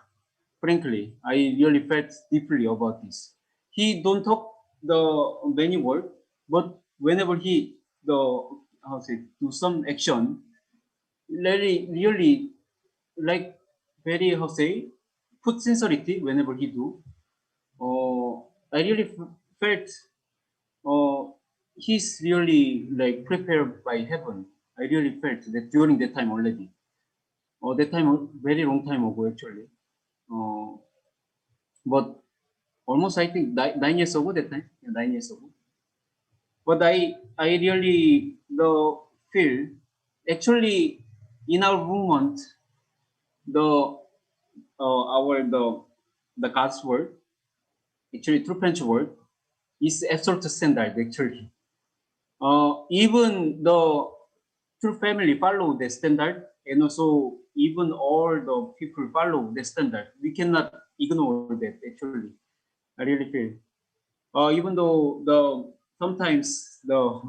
S10: frankly, I really felt deeply about this. He don't talk the many word, but whenever he the how say do some action, really like very how say put sincerity whenever he do. I really felt he's really like prepared by heaven. I really felt that during that time already. That time very long time ago actually. Uh, but almost I think 9 years ago that time. Yeah, 9 years ago. But I really the feel actually in our movement the our the God's word actually through French word is absolute standard actually. Even the true family follow the standard, and also even all the people follow the standard. We cannot ignore that actually. I really feel. Even though the sometimes the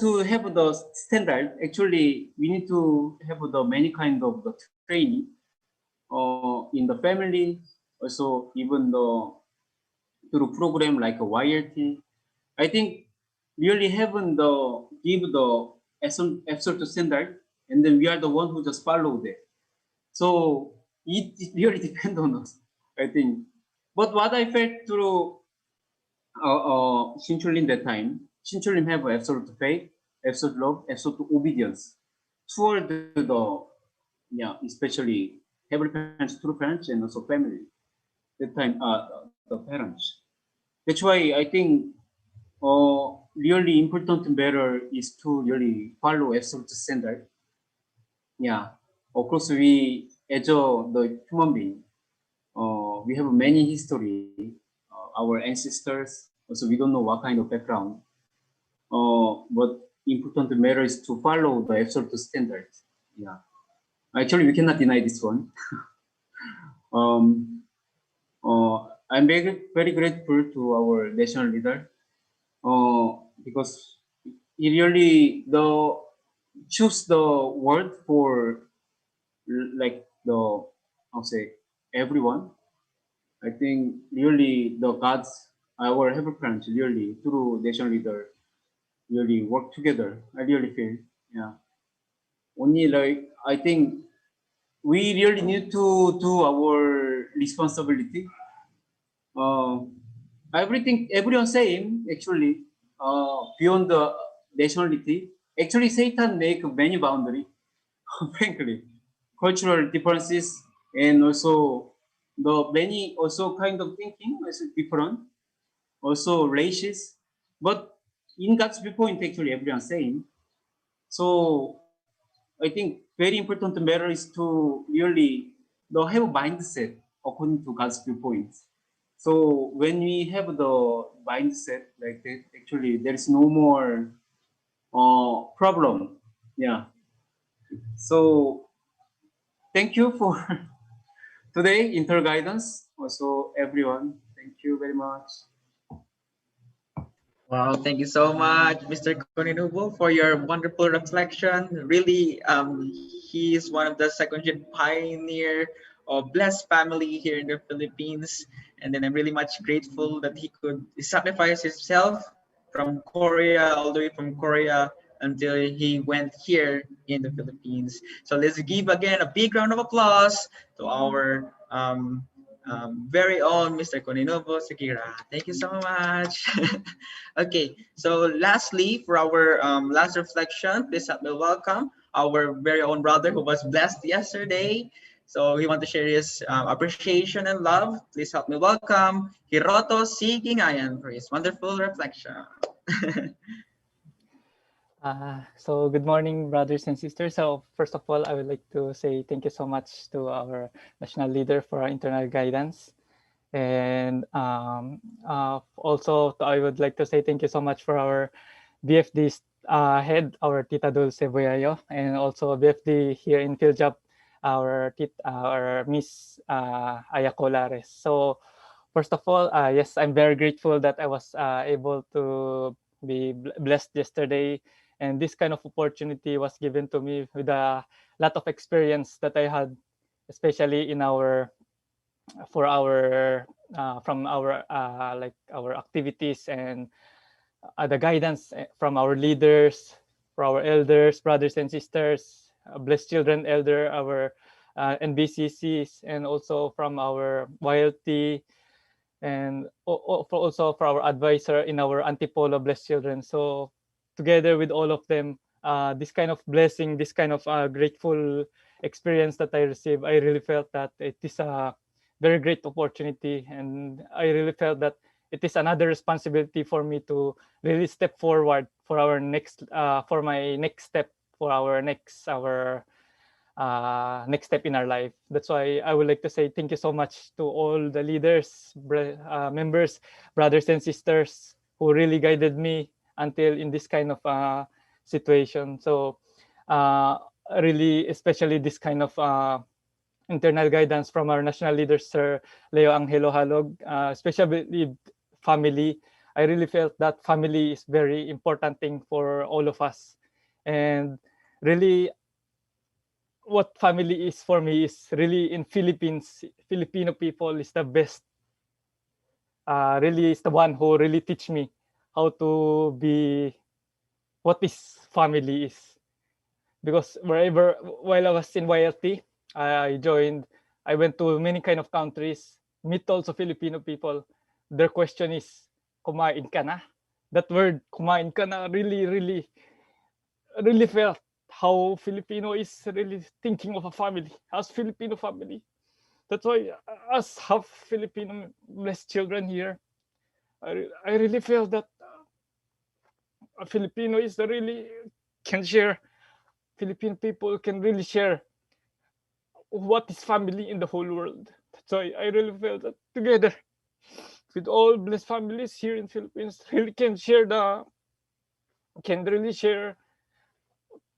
S10: to have the standard, actually we need to have the many kind of the training in the family, also even the through program like a YRT. I think really having the give the absolute standard, and then we are the one who just follow that. So it really depends on us, I think. But what I felt through Shinchulin that time, Shinchulin have absolute faith, absolute love, absolute obedience toward the yeah, especially heavenly parents, true parents, and also family. That time, the parents. That's why I think really important matter is to really follow absolute standard. Yeah, of course we as the human being, we have many history. Our ancestors also we don't know what kind of background. But important matter is to follow the absolute standard. Yeah, Actually, we cannot deny this one. I'm very grateful to our national leader because he really choose the word for like I'll say everyone. I think really the gods, our heavenly parents, really through national leader, really work together. I really feel, yeah. Only like I think we really need to do our responsibility. Uh, everyone saying actually beyond the nationality. Actually, Satan make many boundary. Frankly, cultural differences and also the many also kind of thinking is different. Also races, but in God's viewpoint, actually everyone saying. So I think very important matter is to really have a mindset according to God's viewpoint. So when we have the mindset like that, actually there is no more problem. Yeah. So thank you for today inter guidance. Also everyone, thank you very much.
S2: Wow, thank you so much, Mr. Koninubo, for your wonderful reflection. Really, he is one of the second-gen pioneer of blessed family here in the Philippines. And then I'm really much grateful that he could sacrifice himself from Korea, all the way from Korea, until he went here in the Philippines. So let's give again a big round of applause to our very own Mr. Koninobo Sekira. Thank you so much. Okay, so lastly, for our last reflection, please help me welcome our very own brother who was blessed yesterday. So he want to share his appreciation and love. Please help me welcome Hiroto Sigingayan for his wonderful reflection.
S11: So good morning, brothers and sisters. So first of all, I would like to say thank you so much to our national leader for our internal guidance. And also, I would like to say thank you so much for our BFD head, our Tita Dulce Boyayo, and also BFD here in Philjab, our Miss Ayako Lares. So first of all, yes, I'm very grateful that I was able to be blessed yesterday. And this kind of opportunity was given to me with a lot of experience that I had, especially in our for our from our like our activities and the guidance from our leaders, for our elders, brothers and sisters, blessed children elder, our NBCCs, and also from our YLT, and also for our advisor in our Antipolo blessed children. So together with all of them, this kind of blessing, this kind of grateful experience that I received, I really felt that it is a very great opportunity, and I really felt that it is another responsibility for me to really step forward for our next for my next step, for our next step in our life. That's why I would like to say thank you so much to all the leaders, members, brothers and sisters who really guided me until in this kind of situation. So really, especially this kind of internal guidance from our national leader, Sir Leo Angelo Halog, especially family. I really felt that family is very important thing for all of us. And really, what family is for me is really in Philippines, Filipino people is the best. Really is the one who really teach me how to be, what is family is. Because wherever, while I was in YLT, I went to many kind of countries, meet also Filipino people. Their question is, kumain ka na? That word, kumain ka na, really felt how Filipino is really thinking of a family, as Filipino family. That's why us half Filipino blessed children here, I really feel that a Filipino is the really can share. Filipino people can really share what is family in the whole world. That's why I really feel that together with all blessed families here in Philippines, really can really share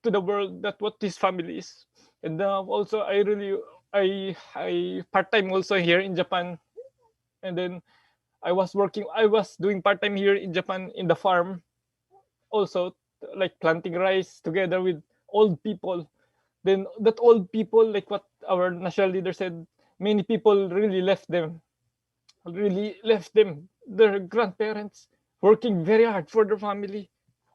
S11: to the world that what this family is. And also I part-time also here in Japan, and then I was doing part-time here in Japan in the farm, also like planting rice together with old people. Then that old people, like what our national leader said, many people really left them, their grandparents, working very hard for their family,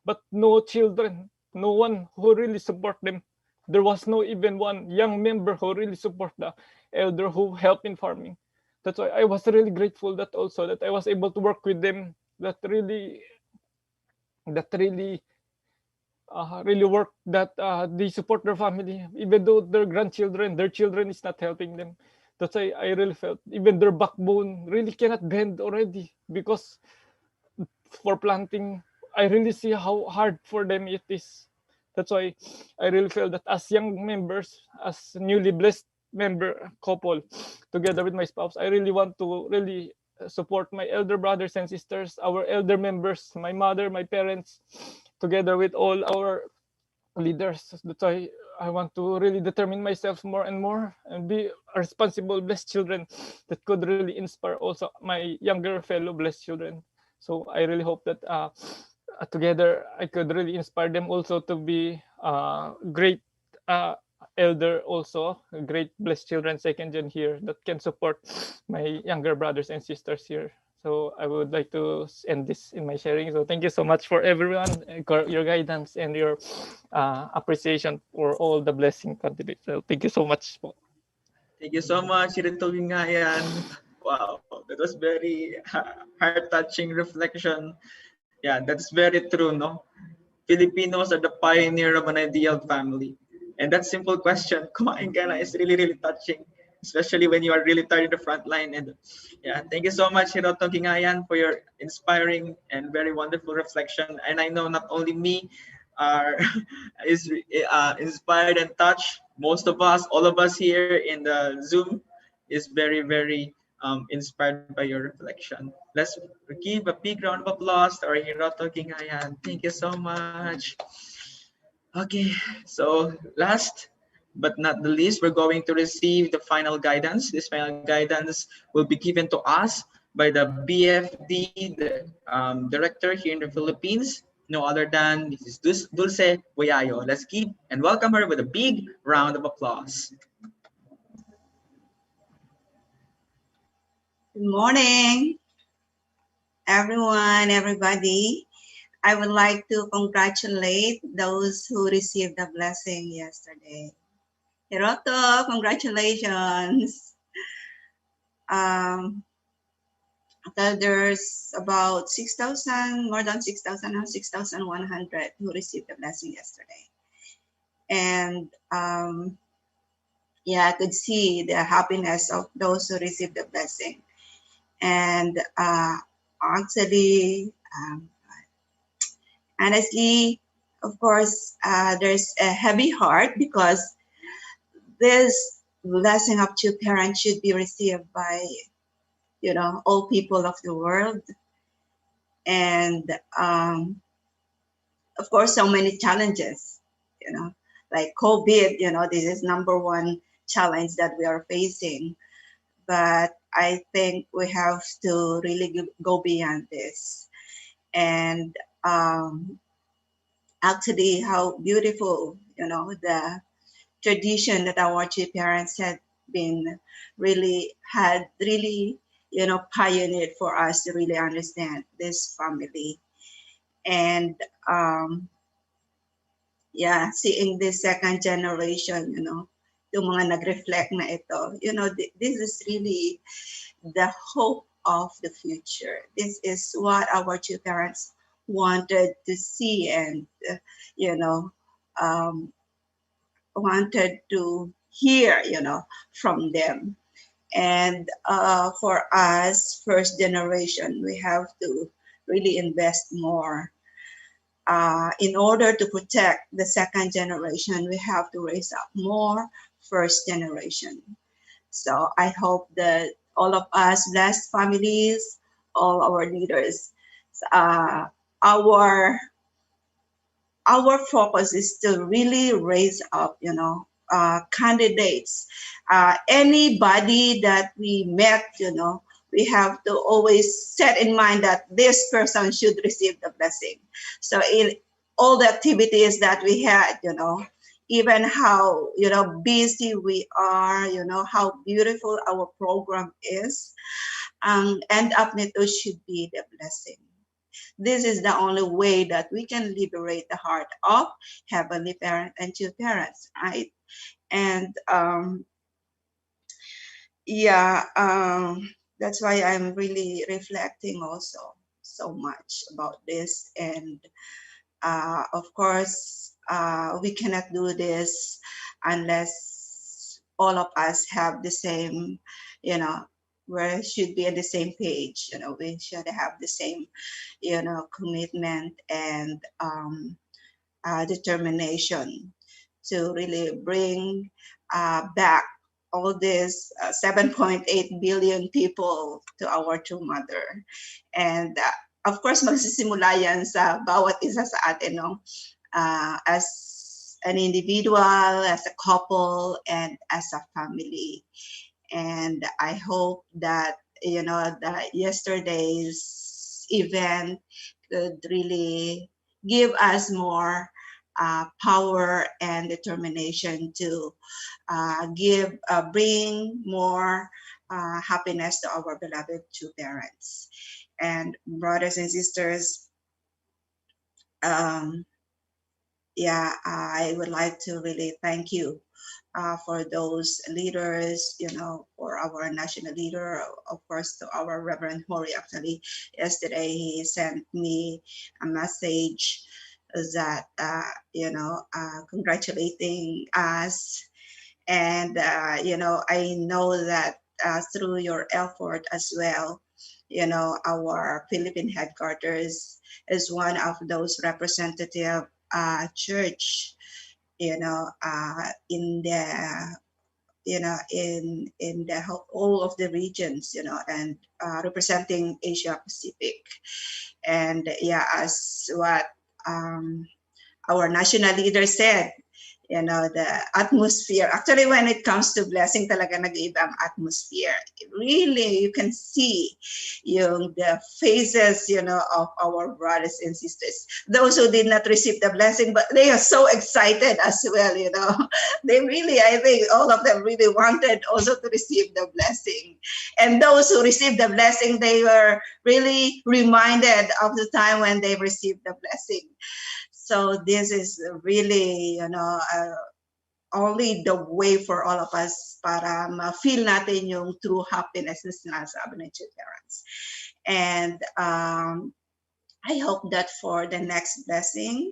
S11: but no children, no one who really support them. There was no even one young member who really support the elder who help in farming. That's why I was really grateful that also that I was able to work with them. That really work, that they support their family even though their children is not helping them. That's why I really felt even their backbone really cannot bend already, because for planting, I really see how hard for them it is. That's why I really feel that as young members, as newly blessed member couple, together with my spouse, I really want to really support my elder brothers and sisters, our elder members, my mother, my parents, together with all our leaders. That's why I want to really determine myself more and more and be a responsible blessed children that could really inspire also my younger fellow blessed children. So I really hope that together I could really inspire them also to be great elder, also great blessed children, second gen here, that can support my younger brothers and sisters here. So I would like to end this in my sharing. So thank you so much for everyone, your guidance and your appreciation for all the blessing contribute. So thank you so much.
S2: Thank you so much, Irito Gingayan. Wow, that was very heart-touching reflection. Yeah, that's very true, no? Filipinos are the pioneer of an ideal family. And that simple question, kumain ka na, is really, really touching, especially when you are really tired in the front line. And yeah, thank you so much, Hiroto Gingayan, for your inspiring and very wonderful reflection. And I know not only me are is inspired and touched. Most of us, all of us here in the Zoom, is very, very inspired by your reflection. Let's give a big round of applause to our Hiroto Gingayan. Thank you so much. Okay, so last but not the least, we're going to receive the final guidance. This final guidance will be given to us by the BFD, the director here in the Philippines, no other than Mrs. Dulce Boyayo. Let's give and welcome her with a big round of applause.
S12: Good morning, everyone, everybody. I would like to congratulate those who received the blessing yesterday. Hiroto, congratulations. There's about 6,000, more than 6,000, 6,100 who received the blessing yesterday. And yeah, I could see the happiness of those who received the blessing. And actually, honestly, of course, there's a heavy heart because this blessing of two parents should be received by, all people of the world. And of course, so many challenges, like COVID, this is number one challenge that we are facing. But I think we have to really go beyond this. And actually, how beautiful, the tradition that our two parents had pioneered for us to really understand this family. And yeah, seeing this second generation, yung mga nag-reflect na ito, this is really the hope of the future. This is what our two parents wanted to see and, wanted to hear, from them. And for us, first generation, we have to really invest more. In order to protect the second generation, we have to raise up more first generation. So I hope that all of us, blessed families, all our leaders, our our focus is to really raise up, candidates. Anybody that we met, we have to always set in mind that this person should receive the blessing. So in all the activities that we had, even how, busy we are, how beautiful our program is, end up nito should be the blessing. This is the only way that we can liberate the heart of Heavenly Parent and Two Parents, right? And that's why I'm really reflecting also so much about this. And of course, we cannot do this unless all of us have the same, we should be on the same page. We should have the same, commitment and determination to really bring back all these 7.8 billion people to our true mother. And of course, magsisimula yan sa bawat isa sa atin, no? As an individual, as a couple, and as a family. And I hope that, that yesterday's event could really give us more power and determination to bring more happiness to our beloved two parents. And brothers and sisters, I would like to really thank you for those leaders, for our national leader, of course, to our Reverend Hori. Actually, yesterday he sent me a message that, congratulating us. And, I know that through your effort as well, our Philippine headquarters is one of those representative church, in the in the whole of the regions, and representing Asia Pacific. And as what our national leader said, the atmosphere, actually when it comes to blessing, talaga nag-iba ang atmosphere. Really, you can see the faces, of our brothers and sisters. Those who did not receive the blessing, but they are so excited as well, They really, I think all of them really wanted also to receive the blessing. And those who received the blessing, they were really reminded of the time when they received the blessing. So this is really, only the way for all of us para ma-feel natin yung true happiness na sinasabi ng two parents. And I hope that for the next blessing,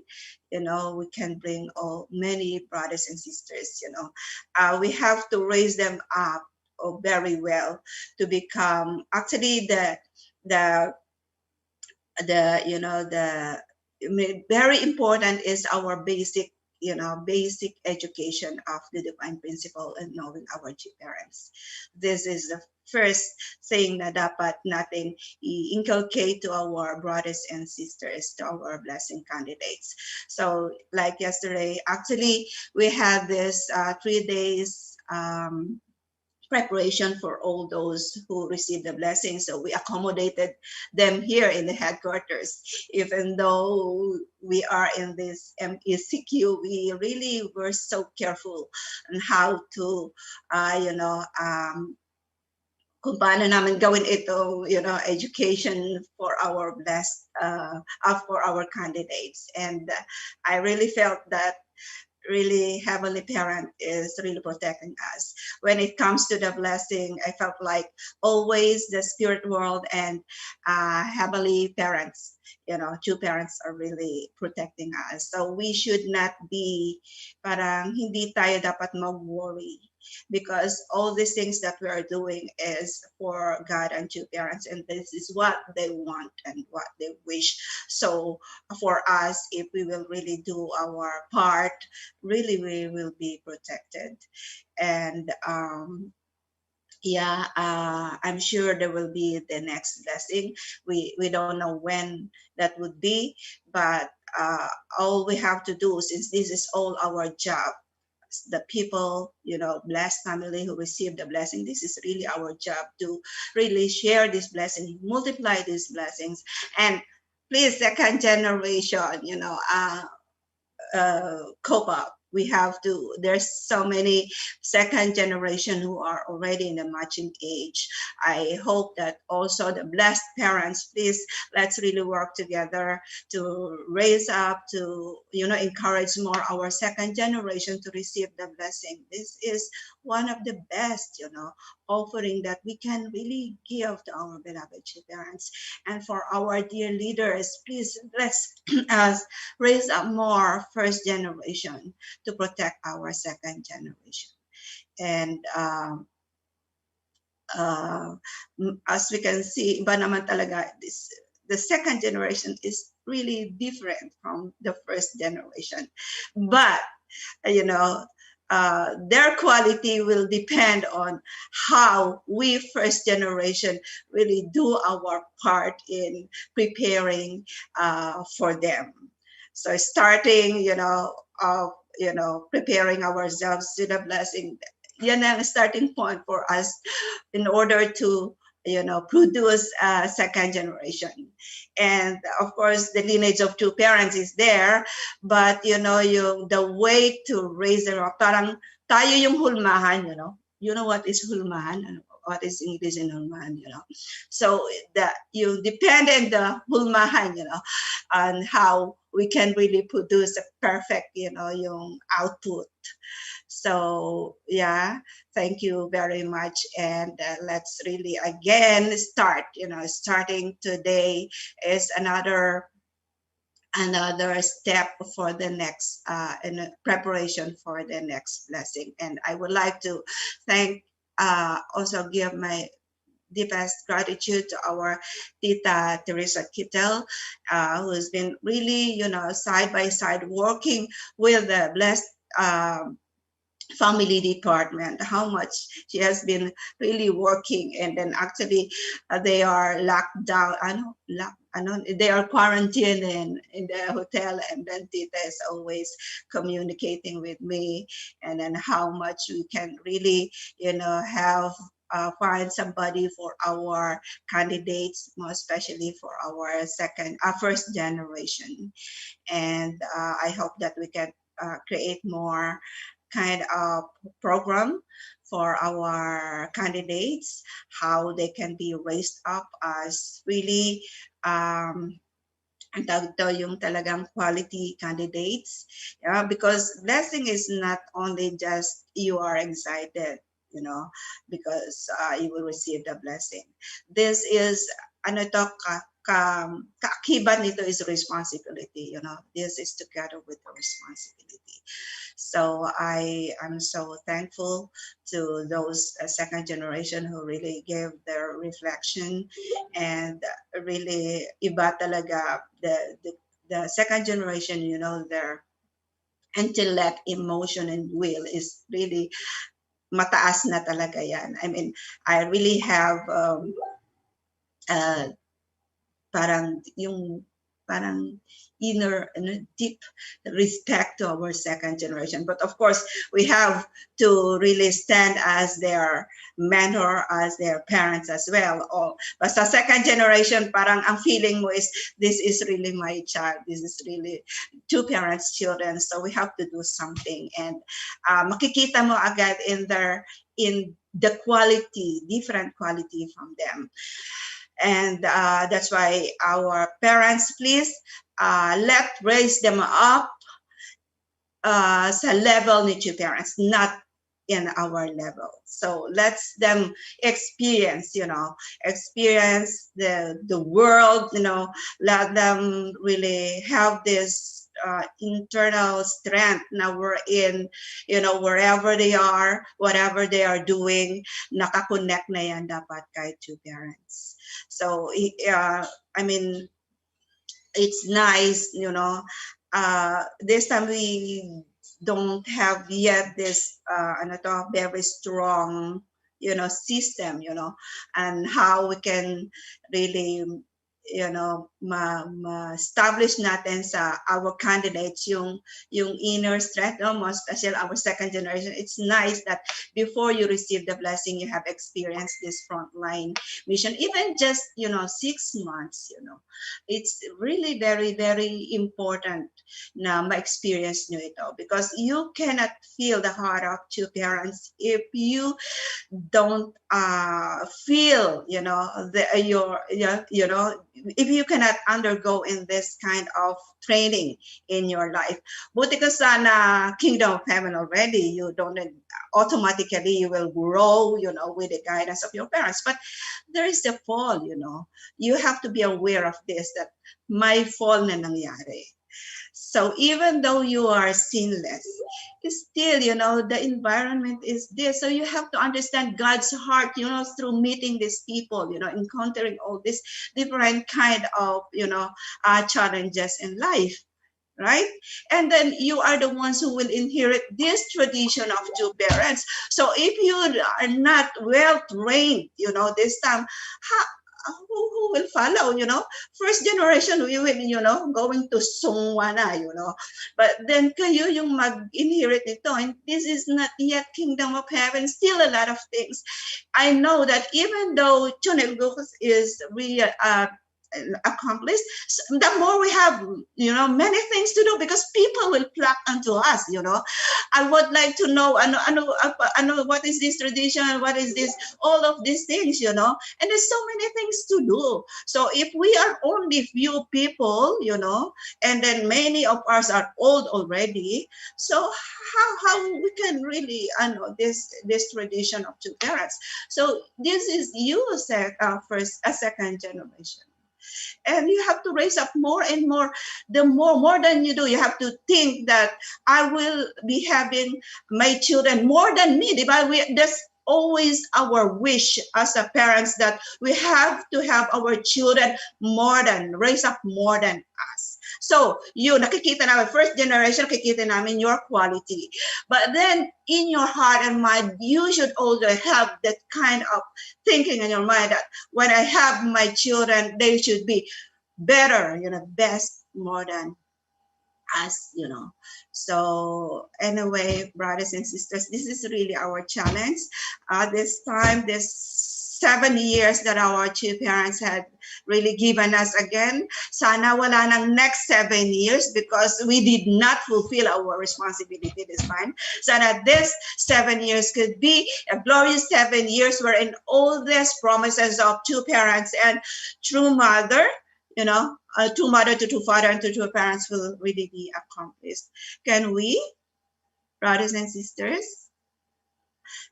S12: we can bring many brothers and sisters, we have to raise them up very well to become actually very important is our basic education of the divine principle and knowing our two parents. This is the first thing na dapat natin i-inculcate to our brothers and sisters, to our blessing candidates. So like yesterday, actually we had this 3 days preparation for all those who received the blessing. So we accommodated them here in the headquarters. Even though we are in this MECQ, we really were so careful on how to, kung paano namin gawin ito, education for our for our candidates. And I really felt that really Heavenly Parent is really protecting us. When it comes to the blessing, I felt like always the spirit world and Heavenly Parents, two parents are really protecting us. So we should not be, parang hindi tayo dapat mag-worry, because all these things that we are doing is for God and two parents, and this is what they want and what they wish. So for us, if we will really do our part, really we will be protected. And I'm sure there will be the next blessing. We don't know when that would be, but all we have to do, since this is all our job, the people, blessed family who receive the blessing, this is really our job to really share this blessing, multiply these blessings. And please, second generation, cope up. We have to, there's so many second generation who are already in the matching age. I hope that also the blessed parents, please, let's really work together to raise up, to, encourage more our second generation to receive the blessing. This is one of the best, offering that we can really give to our beloved parents. And for our dear leaders, please, let's us raise up more first generation to protect our second generation. And as we can see, iba naman talaga, the second generation is really different from the first generation. But, their quality will depend on how we first generation really do our part in preparing for them. So starting, preparing ourselves to the blessing, yan ang starting point for us in order to, produce a second generation. And of course, the lineage of two parents is there, but, the way to raise them up, parang tayo yung hulmahan, you know what is hulmahan? What is English in hulmahan, So that you depend on the hulmahan, on how we can really produce a perfect, yung output. So yeah, thank you very much. And let's really again start, starting today is another step for the next in preparation for the next blessing. And I would like to also give my deepest gratitude to our Tita Teresa Kittel, who's been really, side by side working with the blessed family department, how much she has been really working. And then actually they are locked down, they are quarantined in the hotel, and then Tita is always communicating with me, and then how much we can really, have find somebody for our candidates, more especially for our first generation. And I hope that we can create more kind of program for our candidates, how they can be raised up as really ang tawag to, yung talagang quality candidates. Because blessing is not only just you are excited, because you will receive the blessing. This is, kaakibat nito is responsibility, this is together with the responsibility. So I am so thankful to those second generation who really gave their reflection, and really iba talaga the second generation, their intellect, emotion, and will is really mataas na talaga yan. I mean, I really have parang inner and deep respect to our second generation. But of course, we have to really stand as their mentor, as their parents as well. But sa second generation, parang ang feeling mo is, this is really my child. This is really two parents' children. So we have to do something. And makikita mo agad in the quality, different quality from them. And that's why our parents, please, let's raise them up sa level ni two parents, not in our level. So let's them experience, experience the world, let them really have this internal strength. Now we're in, wherever they are, whatever they are doing, nakakonect na yan dapat kay two parents. So, I mean, it's nice, this time we don't have yet this, very strong, system, and how we can really, establish natin sa our candidates yung inner strength, most especially our second generation. It's nice that before you receive the blessing, you have experienced this frontline mission, even just 6 months. It's really very, very important na ma-experience nyo ito, because you cannot feel the heart of two parents if you don't feel if you cannot undergo in this kind of training in your life. Buti ka sana kingdom of heaven already, you don't automatically, you will grow with the guidance of your parents. But there is the fall. You have to be aware of this, that may fall na nangyari. So even though you are sinless, still, the environment is there. So you have to understand God's heart, through meeting these people, encountering all these different kind of, challenges in life, right? And then you are the ones who will inherit this tradition of two parents. So if you are not well trained, this time, who will follow? First generation, we will, going to sungwana, but then kayo yung mag-inherit nito, and this is not yet kingdom of heaven. Still a lot of things. I know that even though Chonel is really accomplished, the more we have many things to do, because people will flock unto us. I would like to know what is this tradition, what is this, all of these things, and there's so many things to do. So if we are only few people, and then many of us are old already, so how we can really this tradition of two parents. So this is you first a second generation. And you have to raise up more and more. The more than you do, you have to think that I will be having my children more than me. That's always our wish as a parents, that we have to have our children raise up more than us. So nakikita namin, first generation, nakikita namin your quality. But then in your heart and mind, you should also have that kind of thinking in your mind that when I have my children, they should be better, best, more than us, So anyway, brothers and sisters, this is really our challenge. This time, this 7 years that our two parents had really given us again. Sana wala nang next 7 years, because we did not fulfill our responsibility this time. Sana this 7 years could be a glorious 7 years wherein all these promises of two parents and true mother, two mother to two father and to two parents will really be accomplished. Can we, brothers and sisters?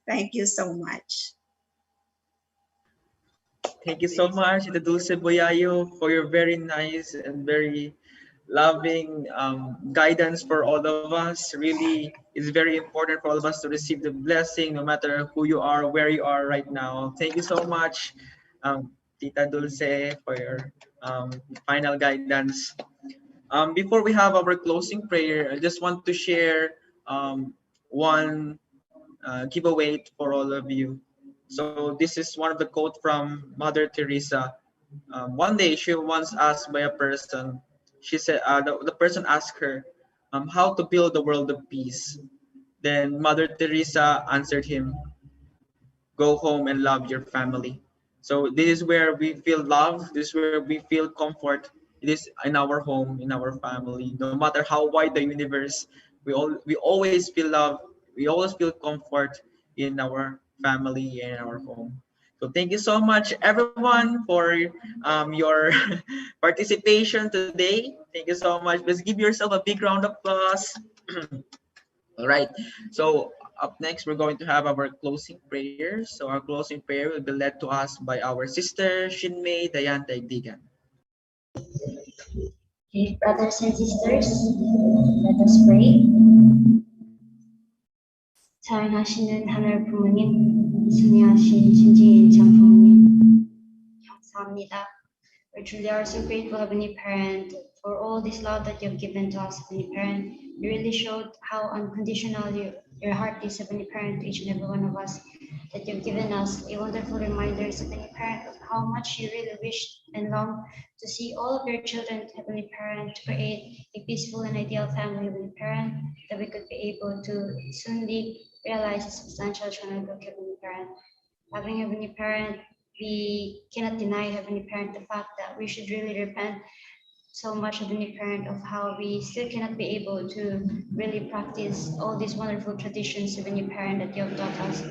S12: Thank you so much.
S2: Thank you so much, Tita Dulce Boyayo, for your very nice and very loving guidance for all of us. Really, it's very important for all of us to receive the blessing, no matter who you are, where you are right now. Thank you so much, Tita Dulce, for your final guidance. Before we have our closing prayer, I just want to share one giveaway for all of you. So this is one of the quote from Mother Teresa. One day she once asked by a person, she said, the person asked her how to build the world of peace. Then Mother Teresa answered him, go home and love your family. So this is where we feel love. This is where we feel comfort. It is in our home, in our family. No matter how wide the universe, we always feel love. We always feel comfort in our family and our home. So thank you so much, everyone, for your participation today. Thank you so much. Let's give yourself a big round of applause. All right. So up next, we're going to have our closing prayer. So our closing prayer will be led to us by our sister, Shinmei Dayan Taigdigan.
S13: Okay, brothers and sisters, let us pray. 사랑하시는 하늘 부모님, 승리하신 신지인 참 부모님, 감사합니다. We truly are so grateful, Heavenly Parent, for all this love that you've given to us, Heavenly Parent. You really showed how unconditional your heart is, Heavenly Parent, to each and every one of us, that you've given us a wonderful reminder, Heavenly Parent, of how much you really wish and long to see all of your children, Heavenly Parent, to create a peaceful and ideal family, Heavenly Parent, that we could be able to soonly realize a substantial channel book, Heavenly Parent. Having Heavenly Parent, we cannot deny, Heavenly Parent, the fact that we should really repent so much, Heavenly Parent, of how we still cannot be able to really practice all these wonderful traditions, Heavenly Parent, that you have taught us.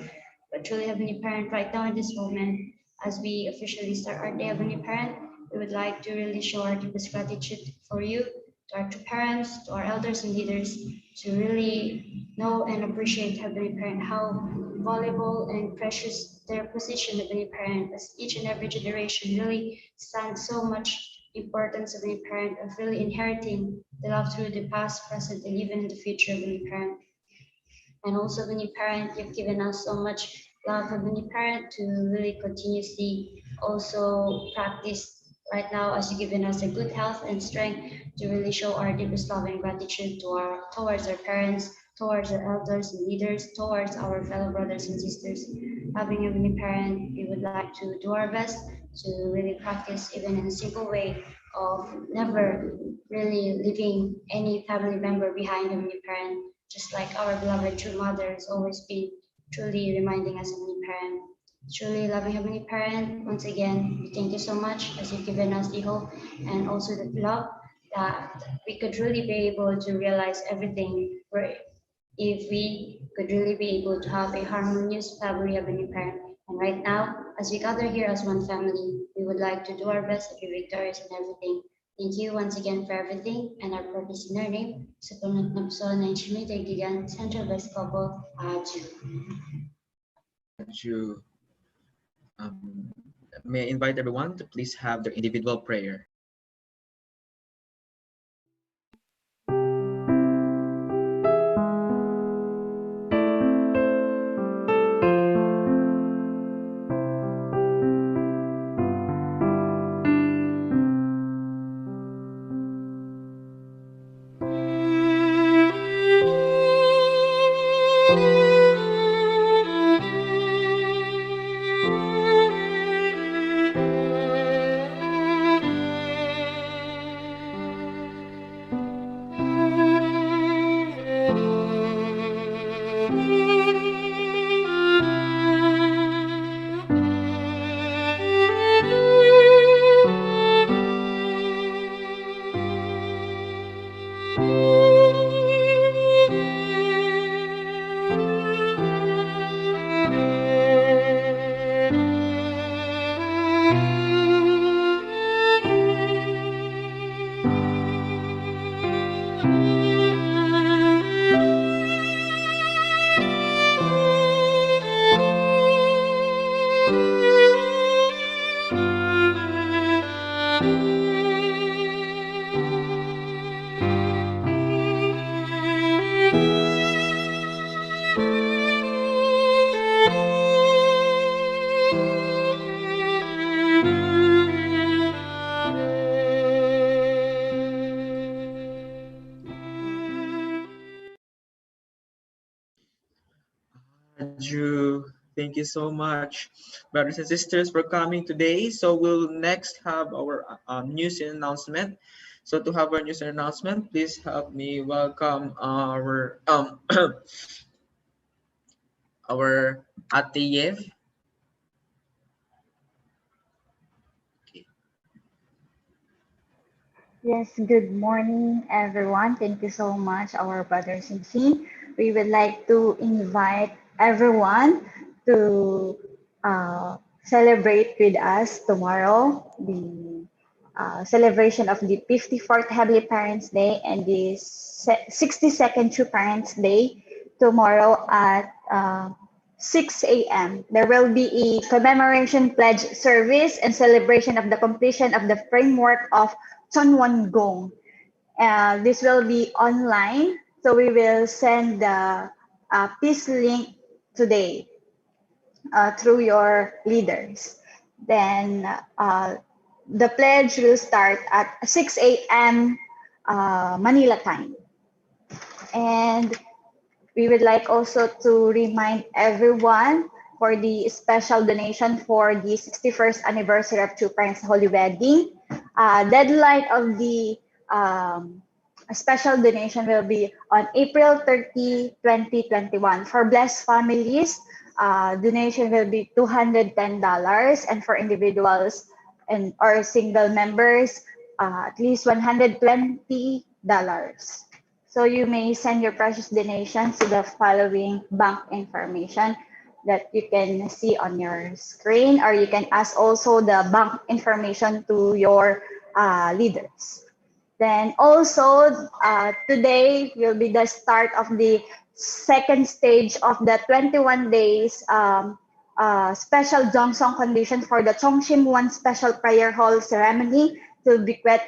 S13: But truly, Heavenly Parent, right now in this moment, as we officially start our day, Heavenly Parent, we would like to really show our deepest gratitude for you, to our two parents, to our elders and leaders, to really know and appreciate, Heavenly Parent, how valuable and precious their position, Heavenly Parent, as each and every generation really stands so much importance of a parent of really inheriting the love through the past, present, and even in the future of a parent. And also, Heavenly Parent, you've given us so much love, Heavenly Parent, to really continuously also practice right now as you've given us a good health and strength to really show our deepest love and gratitude towards our parents, towards our elders and leaders, towards our fellow brothers and sisters. Having a Heavenly Parent, we would like to do our best to really practice even in a simple way of never really leaving any family member behind, Heavenly Parent, just like our beloved true mother has always been truly reminding us, Heavenly Parent. Truly loving Heavenly Parent, once again, we thank you so much as you've given us the hope and also the love that we could really be able to realize everything if we could really be able to have a harmonious family, Heavenly Parent. And right now, as we gather here as one family, we would like to do our best to be victorious in everything. Thank you once again for everything, and our purpose in your name. Sa punot na puso ng Daigdigan, Central West Couple, Aju.
S2: You, may I invite everyone to please have their individual prayer. Thank you so much, brothers and sisters, for coming today. So we'll next have our news and announcement. So to have our news and announcement, please help me welcome our our Ate.
S14: Yes, good morning, everyone. Thank you so much, our brothers and sisters. We would like to invite everyone to celebrate with us tomorrow the celebration of the 54th Heavenly Parents Day and the 62nd True Parents Day tomorrow at 6 a.m. There will be a commemoration pledge service and celebration of the completion of the framework of Chonwon Gong. This will be online, so we will send the peace link today through your leaders. Then the pledge will start at 6 a.m. Manila time. And we would like also to remind everyone for the special donation for the 61st anniversary of True Parents Holy Wedding. Deadline of the special donation will be on April 30, 2021. For blessed families, donation will be $210, and for individuals and or single members, at least $120. So you may send your precious donations to the following bank information that you can see on your screen, or you can ask also the bank information to your leaders. Then also, today will be the start of the second stage of the 21 days special Jongsong condition for the Chongshim 1 Special Prayer Hall ceremony to bequeath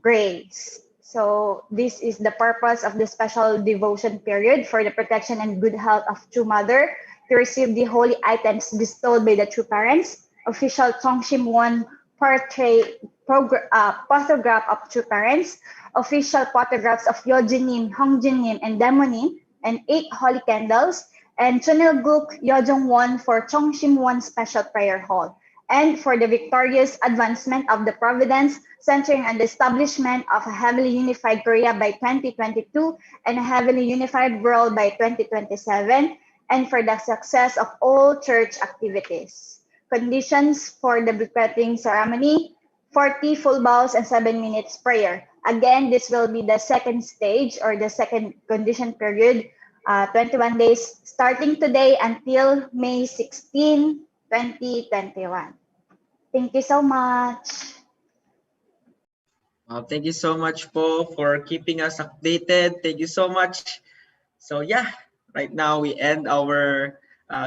S14: grace. So this is the purpose of the special devotion period for the protection and good health of True Mother to receive the holy items bestowed by the True Parents, official Chongshim 1 photograph of True Parents, official photographs of Yeojunim, Hongjunim, and Damonim, and 8 holy candles, and Chonilguk Yeojong 1 for Chongshim 1 Special Prayer Hall, and for the victorious advancement of the Providence, centering on the establishment of a heavily unified Korea by 2022 and a heavily unified world by 2027, and for the success of all church activities. Conditions for the bequeathing ceremony: 40 full bows and 7 minutes prayer. Again, this will be the second stage or the second condition period, 21 days starting today until May 16, 2021. Thank you so much.
S2: Thank you so much, Po, for keeping us updated. Thank you so much. So yeah, right now we end our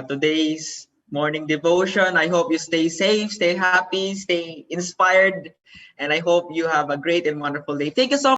S2: today's morning devotion. I hope you stay safe, stay happy, stay inspired, and I hope you have a great and wonderful day. Thank you so